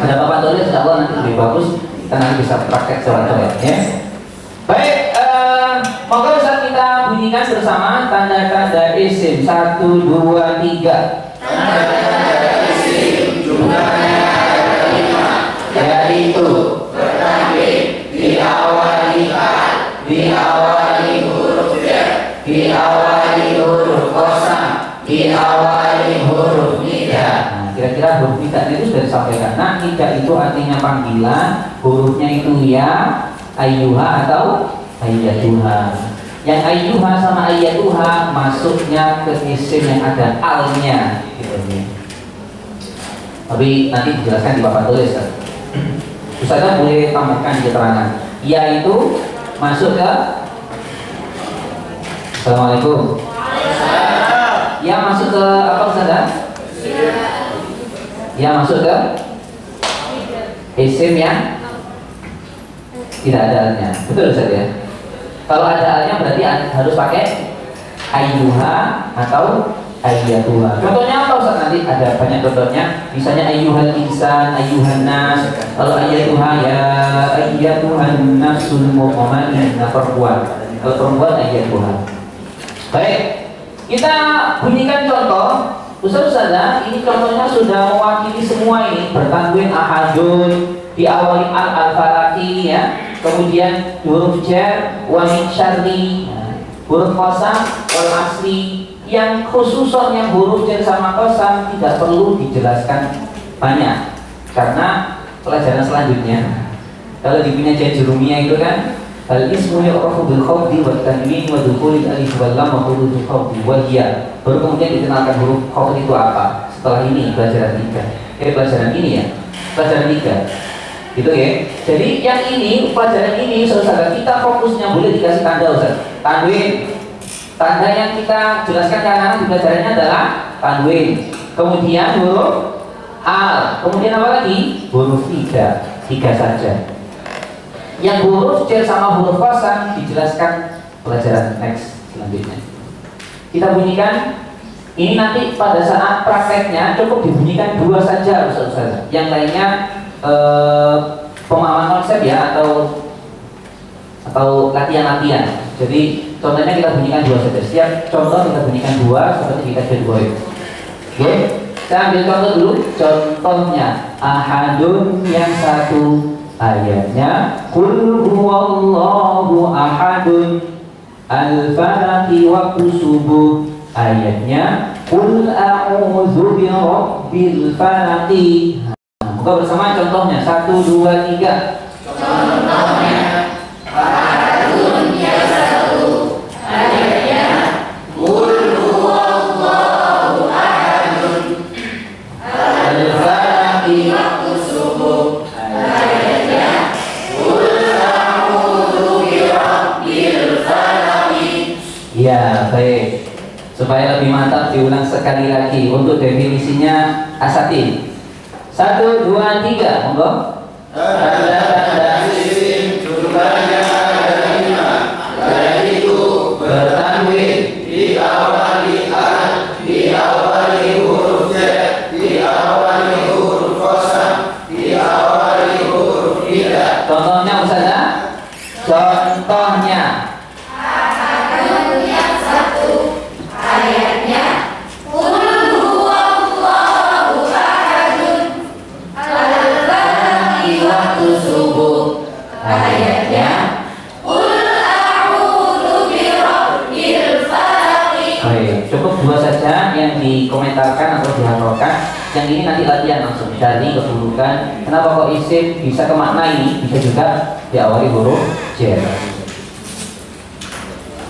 Ada papan tulis, insya Allah nanti lebih bagus. Kita nanti bisa praktek coba-coba ya. Baik, moga Ustaz kita bunyikan bersama tanda-tanda isim 1, 2, 3. Tanda-tanda isim jumlahnya ada 5, yaitu bertanwin, diawali al, diawali huruf jar, diawali huruf qasam, diawali huruf nida. Kira-kira huruf nida itu sudah disampaikan. Nah, nida itu artinya panggilan, hurufnya itu ya, ayyuha atau ayyatuha. Yang ayyuha sama ayyatuha masuknya ke isim yang ada alnya. Gitu. Tapi nanti dijelaskan di papan tulis kan. Ustazah boleh tambahkan keterangan. Ya itu masuk ke Assalamualaikum. Ya masuk ke apa Ustazah? Ya masuk ke isim yang tidak ada alnya. Betul Ustaz ya? Kalau ada alnya berarti harus pakai ayyuha atau ayyatuha. Contohnya apa Ustaz? Nanti ada banyak contohnya. Misalnya ayyuhal insan, ayyuhan nas. Kalau ayyatuha ya ayyatuhan nasul mutmainnah perempuan. Kalau perempuan ayyatuha. Baik. Kita bunyikan contoh. Ustaz-ustazah, ini contohnya sudah mewakili semua ini. Bertanwin ahadun, diawali al-falaki ya. Kemudian huruf jar wa min syarri, huruf qasam wal asli. Yang khususon yang huruf jar sama qasam tidak perlu dijelaskan banyak karena pelajaran selanjutnya kalau di punya jurumiyah itu kan al ismu yu'rafu bil khafdi wa tanwin wa dukhulil alif wal lam wa huruful khafdi wa hiya. Baru kemudian dikenalkan huruf khafd itu apa. Setelah ini pelajaran 3. Pelajaran ini ya. Pelajaran 3. Gitu ya. Jadi yang ini pelajaran ini saudara kita fokusnya boleh dikasih tanda Ustaz. Tanwin. Tanda yang kita jelaskan kanan di pelajarannya adalah tanwin. Kemudian huruf al. Kemudian apa lagi? Huruf 3. 3 saja. Yang huruf jar sama huruf qasam dijelaskan pelajaran next selanjutnya. Kita bunyikan. Ini nanti pada saat prakteknya cukup dibunyikan 2 saja Ustaz. Yang lainnya pemahaman konsep ya atau latihan-latihan. Jadi contohnya kita bunyikan 2 saja. Setiap contoh kita bunyikan 2 seperti kita jadwalin. Oke? Saya ambil contoh dulu. Contohnya ahadun yang 1 ayatnya qul huwallahu ahadun al-falaqi wa subuh. Ayatnya qul a'udzu birabbil falaqi. Buka bersama contohnya 1 2 3. Contohnya ahadun yang 1 ayatnya qul huwallahu ahadun al-falaqi wa subuh. Ayatnya qul a'udzu birabbil falaqi. Ya, baik. Supaya lebih mantap diulang sekali lagi untuk definisinya asatid. 1 2 3, monggo. Tanda-tanda isim jumlahnya ada 5, yaitu bertanwin, diawali al, diawali huruf jar, diawali huruf qasam, diawali huruf ida. Contohnya Ustazah? Contohnya Ahadun yang 1 ayatnya qul huwallahu ahadun al-falaqi wa subuh. Ayatnya qul a'udzu birabbil falaqi. baik, cukup 2 saja yang dikomentarkan atau dihafalkan. Yang ini nanti latihan langsung dari kedudukan. Kenapa kok isim bisa ke makna ini? Bisa juga diawali huruf jar.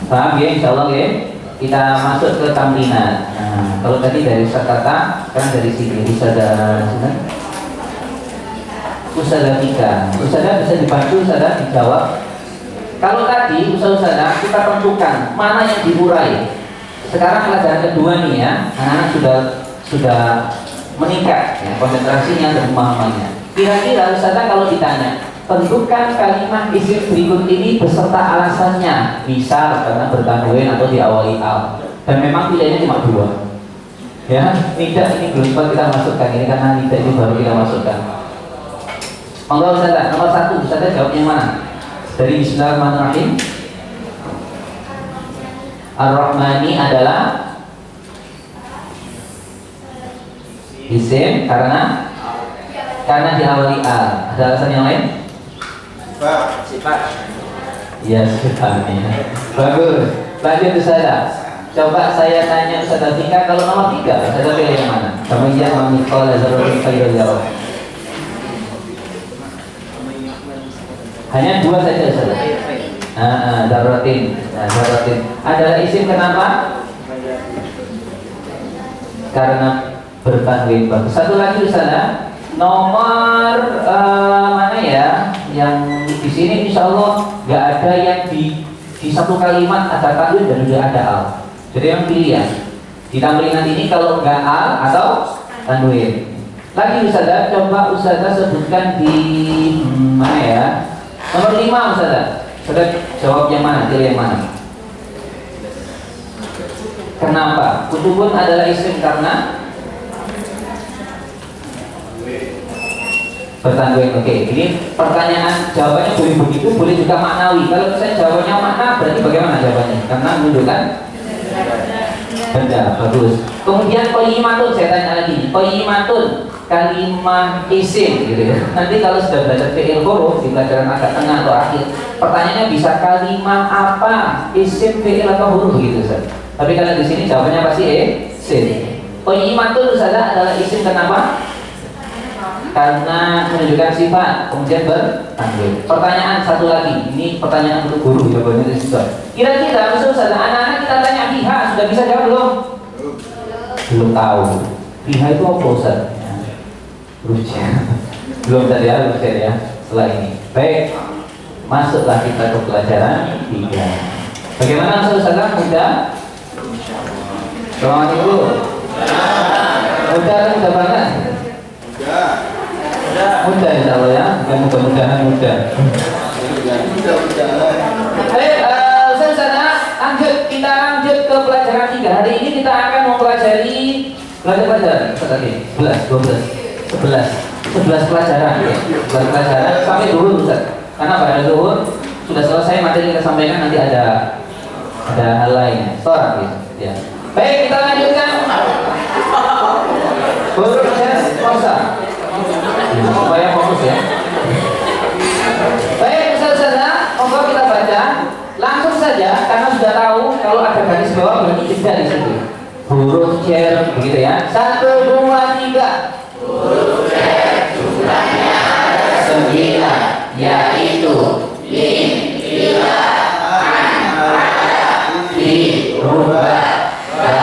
Paham ya? Insyaallah ya. Kita masuk ke tamrinan. Nah, kalau tadi dari kata, sekarang dari sini Ustazah Tika. Ustazah bisa dibantu Ustazah dijawab. Kalau tadi Ustazah kita tentukan mana yang diurai. Sekarang pelajaran kedua nih ya, anak-anak sudah meningkat ya, konsentrasinya dan pemahamannya. Kira-kira Ustazah kalau ditanya, tentukan kalimat isim berikut ini beserta alasannya. Misal karena bertanwin atau diawali al. Dan memang pilihannya cuma 2. Ya, tidak ini belum sempat kita masukkan ini karena tidak ini baru kita masukkan. Monggo Ustazah, nomor 1 Ustazah jawab yang mana? Dari Bismillahirrahmanirrahim. Ar-Rahmani adalah isim karena diawali al. Ada alasan yang lain? Sifat. Ya, sifatnya. Bagus. Lanjut Ustazah. Coba saya tanya Ustazah Tika, kalau nomor 3 Ustazah pilih yang mana? Kamu iya mamikol lazarul khairul jawab. Hanya 2 saja Ustazah. Darotin. Darotin. Adalah isim kenapa? Karena bertanwin. Bagus. Satu lagi Ustazah. Nomor mana ya? Yang di sini insya Allah nggak ada yang di satu kalimat ada tanwin dan juga ada al. Jadi yang pilihan di tamrinan ini kalau nggak al atau tanwin. Lagi Ustazah, coba Ustazah sebutkan di mana ya? Nomor 5 Ustazah. Ustazah jawab yang mana? Pilih yang mana? Kenapa? Kutubun adalah isim karena bertanggung. Oke, ini pertanyaan jawabannya boleh begitu, boleh juga maknawi. Kalau misalnya jawabannya makna, berarti bagaimana jawabannya? Karena menunjukkan benda. Bagus. Kemudian qaimatun, saya tanya lagi. Qaimatun kalimah isim gitu ya. Nanti kalau sudah belajar fi'il huruf di pelajaran agak tengah atau akhir, pertanyaannya bisa kalimah apa? Isim, fi'il atau huruf begitu, Ustaz. Tapi kalau di sini jawabannya pasti isim. Qaimatun adalah isim kenapa? Karena menunjukkan sifat, kemudian bertanggung. Pertanyaan satu lagi, ini pertanyaan untuk guru, jawabannya dari siswa. Kira-kira misalnya anak-anak kita tanya biha, sudah bisa jawab belum? Belum tahu. Biha itu apa, Ustaz? Rusia. Belum tadi ya, Rusia ya. Setelah ini, baik, masuklah kita ke pelajaran 3. Bagaimana Ustaz? Mudah? Selamat Ibu. Mudah banget. Mudah insya Allah ya, mudah-mudahan mudah. Baik, lanjut, kita lanjut ke pelajaran 3. Hari ini kita akan mempelajari pelajaran tadi 11 pelajaran ya. 11 pelajaran sampai dulu Ustaz. Karena pada dulu sudah selesai materi kita sampaikan, nanti ada hal lain. Soal ya. Baik, kita lanjutkan. Proses puasa. Supaya fokus ya. Baik, Ustaz, monggo kita baca langsung saja karena sudah tahu kalau ada garis bawah berarti tidak di situ. Huruf cer begitu ya. 1, 2, 3. Huruf cer jumlahnya ada 9, yaitu min, ila, an, ada, fi, rubah, ba,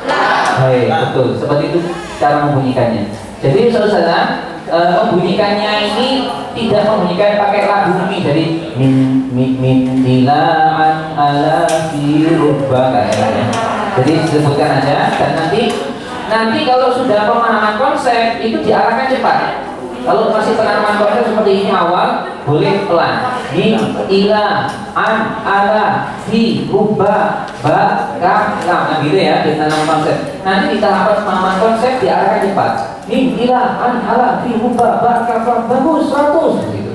lam. Baik, betul. Seperti itu cara membunyikannya. Jadi saudara, membunyikannya ini tidak membunyikan pakai lagu ini. Jadi min dilaan ala fi rubba kayaknya. Jadi disebutkan aja dan nanti kalau sudah pemahaman konsep itu diarahkan cepat. Kalau masih pemahaman konsep seperti ini awal boleh pelan. Min ila an ala fi rubba ba kam lam. Nah gitu ya, kita nama konsep. Nanti kita harus pemahaman konsep diarahkan cepat. Min ila an ala fi rubba ba kam lam. Bagus 100 gitu.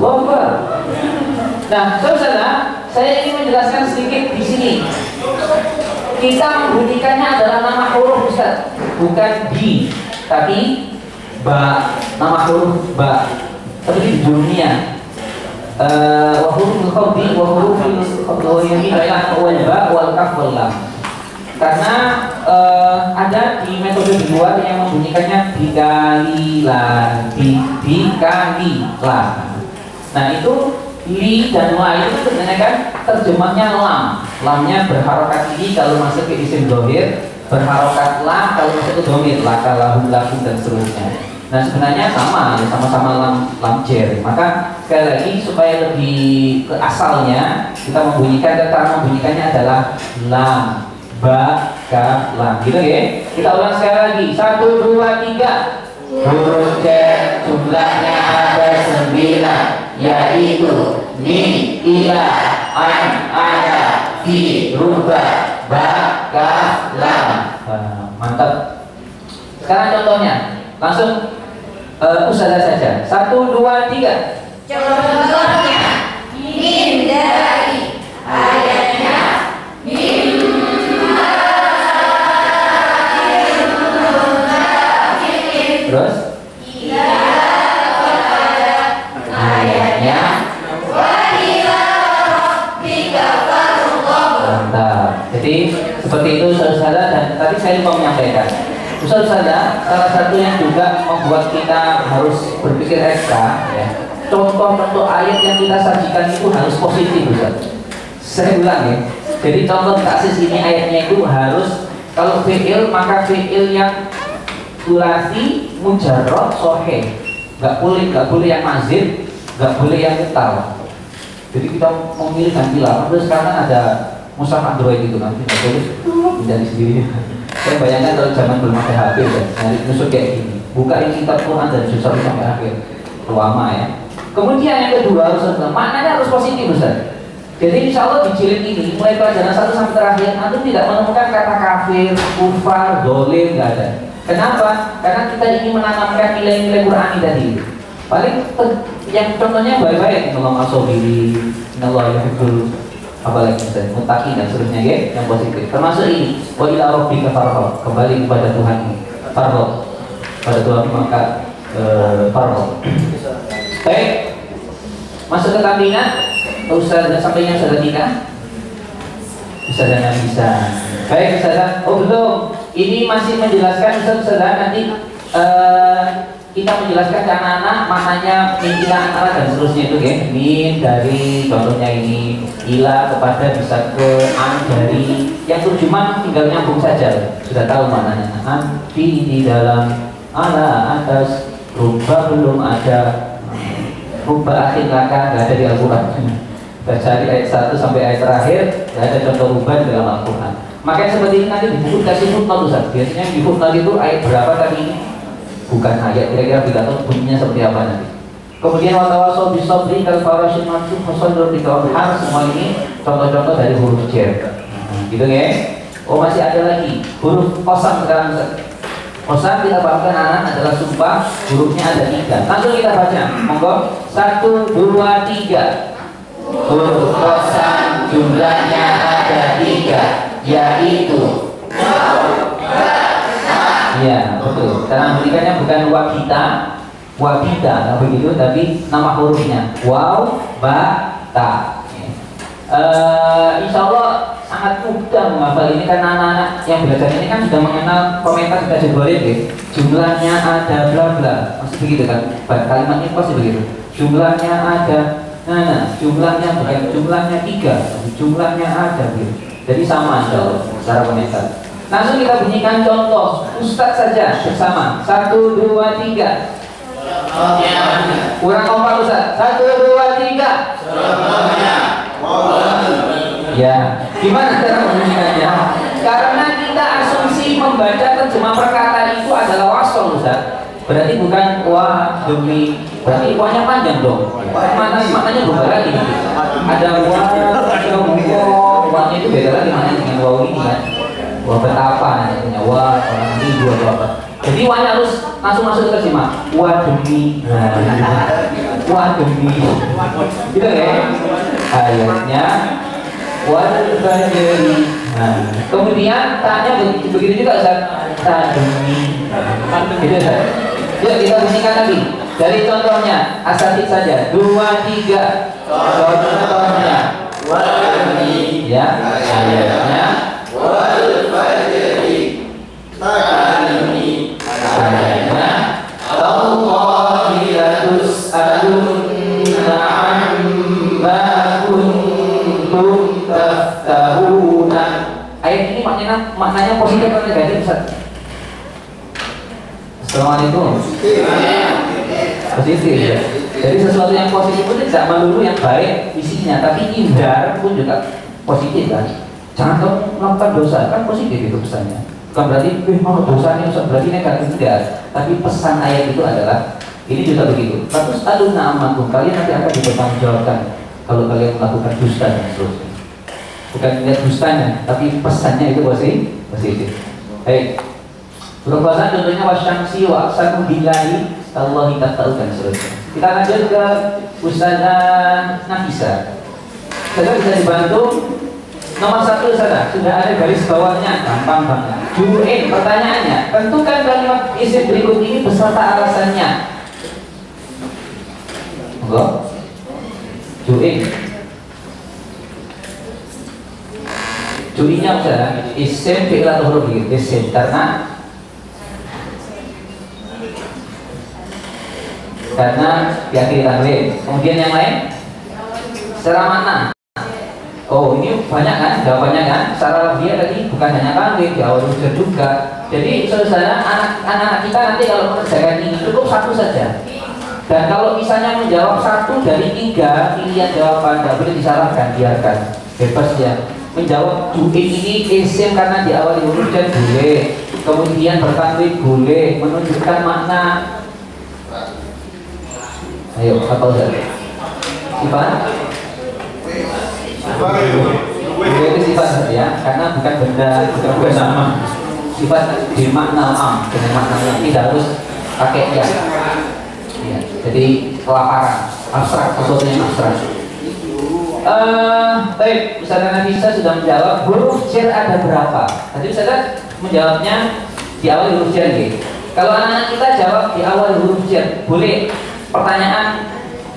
Wah. Nah, saudara, saya ingin menjelaskan sedikit di sini. Kita membunyikannya adalah nama huruf Ustaz, bukan di, tapi ba, nama huruf ba. Seperti di dunia. Wa huruful khawdi wa huruful khawdi wal ba wal kaf wal lam. Karena ada di metode di luar yang membunyikannya dikalilan, dikalilan. Nah itu li dan la itu sebenarnya kan terjemahnya lam. Lamnya berharokat ini kalau masuk ke isim dhamir, berharokat lam kalau masuk ke dhamir, laka, lahum, lakum dan seterusnya. Nah sebenarnya sama-sama lam jer. Maka sekali lagi supaya lebih ke asalnya kita membunyikan, cara membunyikannya adalah lam, ba, ka, lam. Gitu ya. Kita ulang sekali lagi. 1, 2, 3. Huruf cer jumlahnya ada 9, yaitu min, ila, an, ada, fi, rubah, ba, ka, lam. Mantap. Sekarang contohnya langsung usaha saja. 1, 2, 3. Contohnya min dari ayatnya terus ayatnya mantap. Jadi seperti itu saudara, dan tadi saya lupa menyampaikan. Saudara, salah satu yang juga membuat kita harus berpikir ekstra ya, contoh-contoh ayat yang kita sajikan itu harus positif Ustaz. Saya ulang ya. Jadi contoh taksis ini ayatnya itu harus, kalau fi'il maka fi'il yang sulasi mujarrad sahih. Nggak boleh yang mazid, nggak boleh yang ketal. Jadi kita memilih gantilah. Terus sekarang ada mushaf Android itu nanti kita tulis menjadi sendiri. Saya bayangkan kalau zaman belum ada HP ya, nyari nusuk kayak gini. Bukain kitab Quran dan susah sampai akhir. Lama ya. Kemudian yang kedua Ustaz, maknanya harus positif Ustaz. Jadi insya Allah di jilid ini mulai pelajaran 1 sampai terakhir antum tidak menemukan kata kafir, kufar, dolim, nggak ada. Kenapa? Karena kita ingin menanamkan nilai-nilai Qur'ani tadi. Paling yang contohnya baik-baik, Allah asobiri, Allah yuhibbul, apalagi misalnya muttaqin dan seterusnya ya, yang positif. Termasuk ini, wa ila rabbika farghab, kembali kepada Tuhan ini. Farghab, pada Tuhan maka farghab. Baik, masuk ke tandingan. Ustaz dan sampainya sudah tiga. Ustaznya bisa. Baik Ustazah. Oh belum. Ini masih menjelaskan Ustazah nanti kita menjelaskan ke anak-anak maknanya min ila antara dan seterusnya itu ya. Min dari contohnya ini, ila kepada bisa ke an dari, yang terjemahan tinggal nyambung saja. Sudah tahu maknanya. Di dalam ala atas, rubah belum ada, rubah akhir laka nggak ada di Al-Quran. Kita cari ayat 1 sampai ayat terakhir, tidak ada contoh rubah dalam Al-Quran. Makanya seperti ini nanti di buku kasih footnote Ustaz. Biasanya di footnote itu ayat berapa tadi ini? Bukan ayat, kira-kira tidak tahu bunyinya seperti apa nanti. Kemudian watawasau bisabri kal farashin mansub fasallu bi qawlihar, semua ini contoh-contoh dari huruf jar. Gitu ya. Oh masih ada lagi huruf qasam sekarang Ustaz. Qasam kita pahamkan anak adalah sumpah, hurufnya ada 3. Langsung kita baca. Monggo. 1 2 3. Huruf qasam jumlahnya ada 3, yaitu ya betul. Karena berikannya bukan wabita, nggak begitu, tapi nama hurufnya waw, ba, ta. Insya Allah sangat mudah menghafal ini karena anak-anak yang belajar ini kan sudah mengenal komentar kita jadwalin ya. Jumlahnya ada bla bla, masih begitu kan? Kalimat ini pasti begitu. Jumlahnya ada, nah, jumlahnya bukan jumlahnya 3, jumlahnya ada gitu. Jadi sama insya Allah cara komentar. Langsung kita bunyikan contoh Ustadz saja bersama. 1 2 3. Kurang kompak Ustadz. 1 2 3. Ya, gimana cara membunyikannya? Karena kita asumsi membaca terjemah perkata itu adalah wasol Ustaz. Berarti bukan wah demi, berarti wahnya panjang dong. Maknanya berubah lagi. Ada wah, ada wahnya itu beda lagi maknanya dengan wah ini kan. Wah betapa namanya wah orang ini dua apa. Jadi wahnya harus langsung masuk ke terjemah. Wah demi, wah demi. Gitu ya. Ayatnya wal fajri. Nah, kemudian taknya begitu juga Ustaz. Ta demi. Gitu Ustaz. Yuk kita bunyikan lagi. Dari contohnya asatid saja. 2 3. Contohnya wal fajri. Ya, ayatnya wal fajri. Ayatnya Allahi latus'alunna amma kuntum taftahuna. Ayat ini maknanya positif atau negatif Ustaz? Assalamualaikum. Positif ya. Jadi sesuatu yang positif itu tidak melulu yang baik isinya, tapi indah pun juga positif kan. Jangan kamu melakukan dosa, kan positif itu pesannya. Bukan berarti mau dosanya berarti negatif, tidak. Tapi pesan ayat itu adalah ini juga begitu. Terus alunna amakum, kalian nanti akan dipertanggungjawabkan kalau kalian melakukan dusta dan seterusnya. Bukan lihat dustanya, tapi pesannya itu positif. Baik. Berpuasa contohnya wasyamsi wa aqsamu billahi Allahi tafta'u dan seterusnya. Kita lanjut ke Ustazah Nafisa. Saya bisa dibantu. Nomor 1 Ustazah, sudah ada garis bawahnya, gampang banget. Ju'in, pertanyaannya, tentukan kalimat isim berikut ini beserta alasannya. Monggo. Ju'in. Ju'innya Ustazah, isim fi'il atau huruf gitu. Isim karena diakhiri tanwin. Kemudian yang lain secara makna. Oh ini banyak kan, jawabannya kan. Secara dia tadi bukan hanya tanwin, di awal ujar juga. Jadi saudara anak-anak kita nanti kalau mengerjakan ini cukup 1 saja. Dan kalau misalnya menjawab 1 dari 3 pilihan jawaban, tidak boleh disalahkan, biarkan bebas ya. Menjawab ju'in ini isim karena diawali huruf jar boleh. Kemudian bertanwin boleh, menunjukkan makna. Ayo, apa Ustaz? Ivan? Bule itu sifat ya, karena bukan benda, bukan nama. Sifat bermakna am, dengan maknanya tidak harus pakai ya. Jadi kelaparan, abstrak, sesuatu yang abstrak. Baik, Ustaz Nafisa sudah menjawab huruf jar ada berapa. Tadi Ustaz menjawabnya di awal huruf jar gitu. Kalau anak-anak kita jawab di awal huruf jar, boleh pertanyaan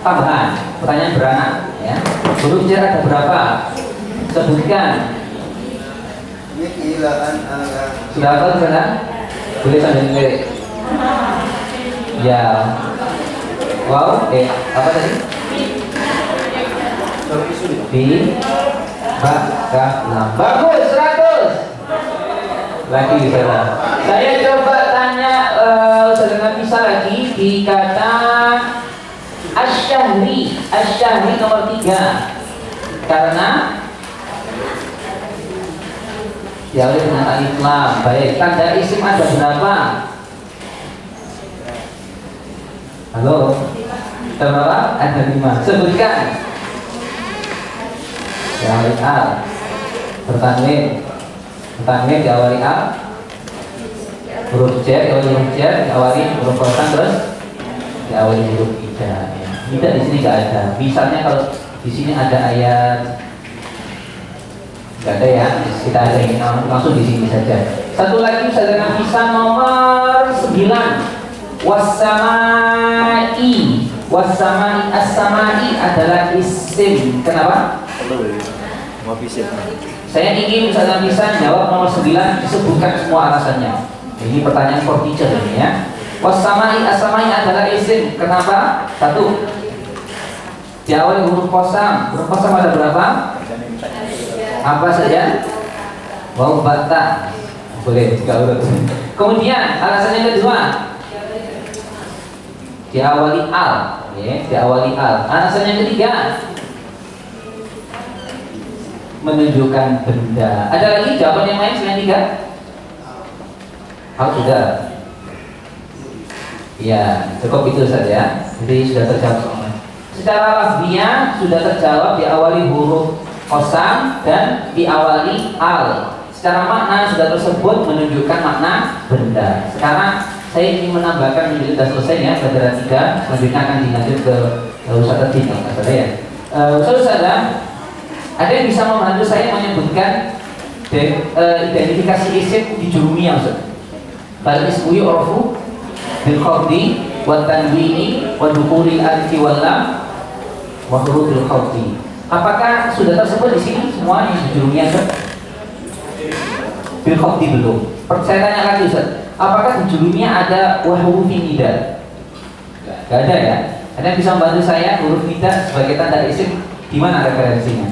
tambahan, pertanyaan beranak ya. Huruf jar ada berapa? Sebutkan. Sudah apa sekarang? Boleh sambil ngelirik. Ya. Wow, apa tadi? Di bagus 100. Lagi sana. Saya coba tanya saudara bisa lagi di kata asyahri. Asyahri nomor 3. Karena diawali dengan alif lam. Baik, tanda isim ada berapa? Halo. Berapa? Ada 5. Sebutkan. Diawali al. Bertanwin diawali al. Huruf jar diawali huruf jar, diawali huruf kosong, terus diawali huruf ida. Tidak di sini nggak ada. Misalnya kalau di sini ada ayat, nggak ada ya. Kita ada yang langsung di sini saja. Satu lagi saudara bisa nomor 9. Wassamai as-samai adalah isim. Kenapa? Saya ingin saudara bisa jawab nomor 9, disebutkan semua alasannya. Ini pertanyaan for teacher ini ya. Wassamai as-samai adalah isim. Kenapa? 1. Diawali huruf kosam. Huruf kosam ada berapa? Apa saja? Waw, bata. Boleh, enggak urut. Kemudian alasannya kedua, diawali al, ya, diawali al. Alasannya ketiga, menunjukkan benda. Ada lagi jawaban yang lain selain 3? Oh, sudah. Ya, cukup itu saja. Jadi sudah terjawab semua. Secara lafziah sudah terjawab, diawali huruf kosam dan diawali al. Secara makna sudah tersebut, menunjukkan makna benda. Sekarang saya ingin menambahkan, ini sudah selesai ya, pelajaran 3. Selanjutnya akan dilanjut ke Ustaz Tino, kata ya. Ustaz, ada yang bisa membantu saya menyebutkan identifikasi isim di jurumiyah, Ustaz? Bal ismu yu'rafu bil khafdi wa tanwini wa dukuri alfi wal lam wa hurufil khafdi. Apakah sudah tersebut di sini semua yang di jurumiyah, Ustaz? Bil khafdi belum. Saya tanya lagi, Ustaz. Apakah di jurumiyah ada hurufin nida? Gak ada ya. Ada yang bisa membantu saya huruf nida sebagai tanda isim, di mana referensinya?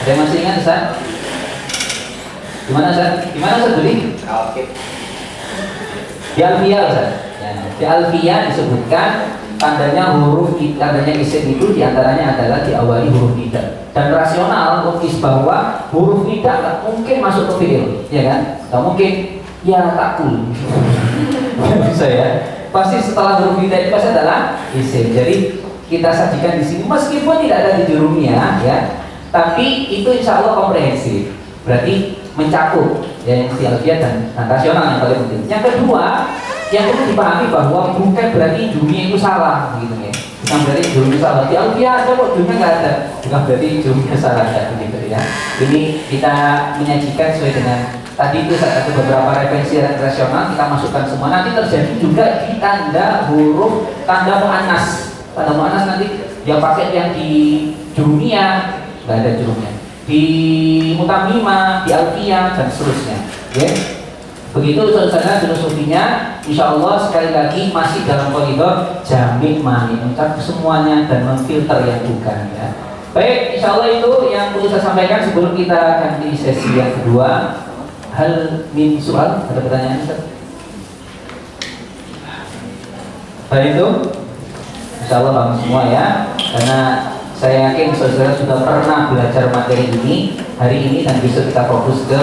Ada yang masih ingat, Ustaz? Gimana, Ustaz? Gimana, Ustaz beli? Di Alfiyah, Ustaz. Ya, di Alfiyah disebutkan tandanya huruf, tandanya isim itu diantaranya adalah diawali huruf nida. Dan rasional logis bahwa huruf nida tak mungkin masuk ke fi'il, ya kan? Tak mungkin ya takul. Bisa ya. Pasti setelah huruf nida itu pasti adalah isim. Jadi kita sajikan di sini meskipun tidak ada di jurumiyah ya, tapi itu insya Allah komprehensif. Berarti mencakup ya yang Alfiyah dan rasional yang paling penting. Yang kedua, yang perlu dipahami bahwa bukan berarti jurumiyah itu salah gitu ya. Bukan berarti jurumiyah salah. Di Alfiyah ada kok, jurumiyah nggak ada. Bukan berarti jurumiyah salah gitu ya. Ini kita menyajikan sesuai dengan tadi itu ada beberapa referensi rasional, kita masukkan semua. Nanti terjadi juga di tanda huruf, tanda muannas. Tanda muannas nanti dia pakai yang di jurumiyah, nggak ada jurumiyah. Di mutamimah, di alfiyah dan seterusnya. Ya. Begitu saudara filosofinya. Insya Allah sekali lagi masih dalam koridor jamin mani, mencakup semuanya dan memfilter yang bukan ya. Baik, insya Allah itu yang perlu saya sampaikan sebelum kita akan di sesi yang kedua. Hal min soal, ada pertanyaan, Ustaz? Baik itu, insya Allah paham semua ya. Karena saya yakin saudara sudah pernah belajar materi ini hari ini dan bisa kita fokus ke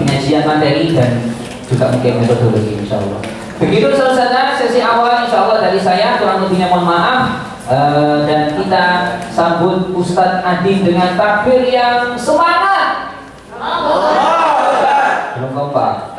penyajian materi dan juga mungkin metodologi insya Allah. Begitu saudara sesi awal insya Allah dari saya, kurang lebihnya mohon maaf. Dan kita sambut Ustadz Adin dengan takbir yang semangat. Belum kompak.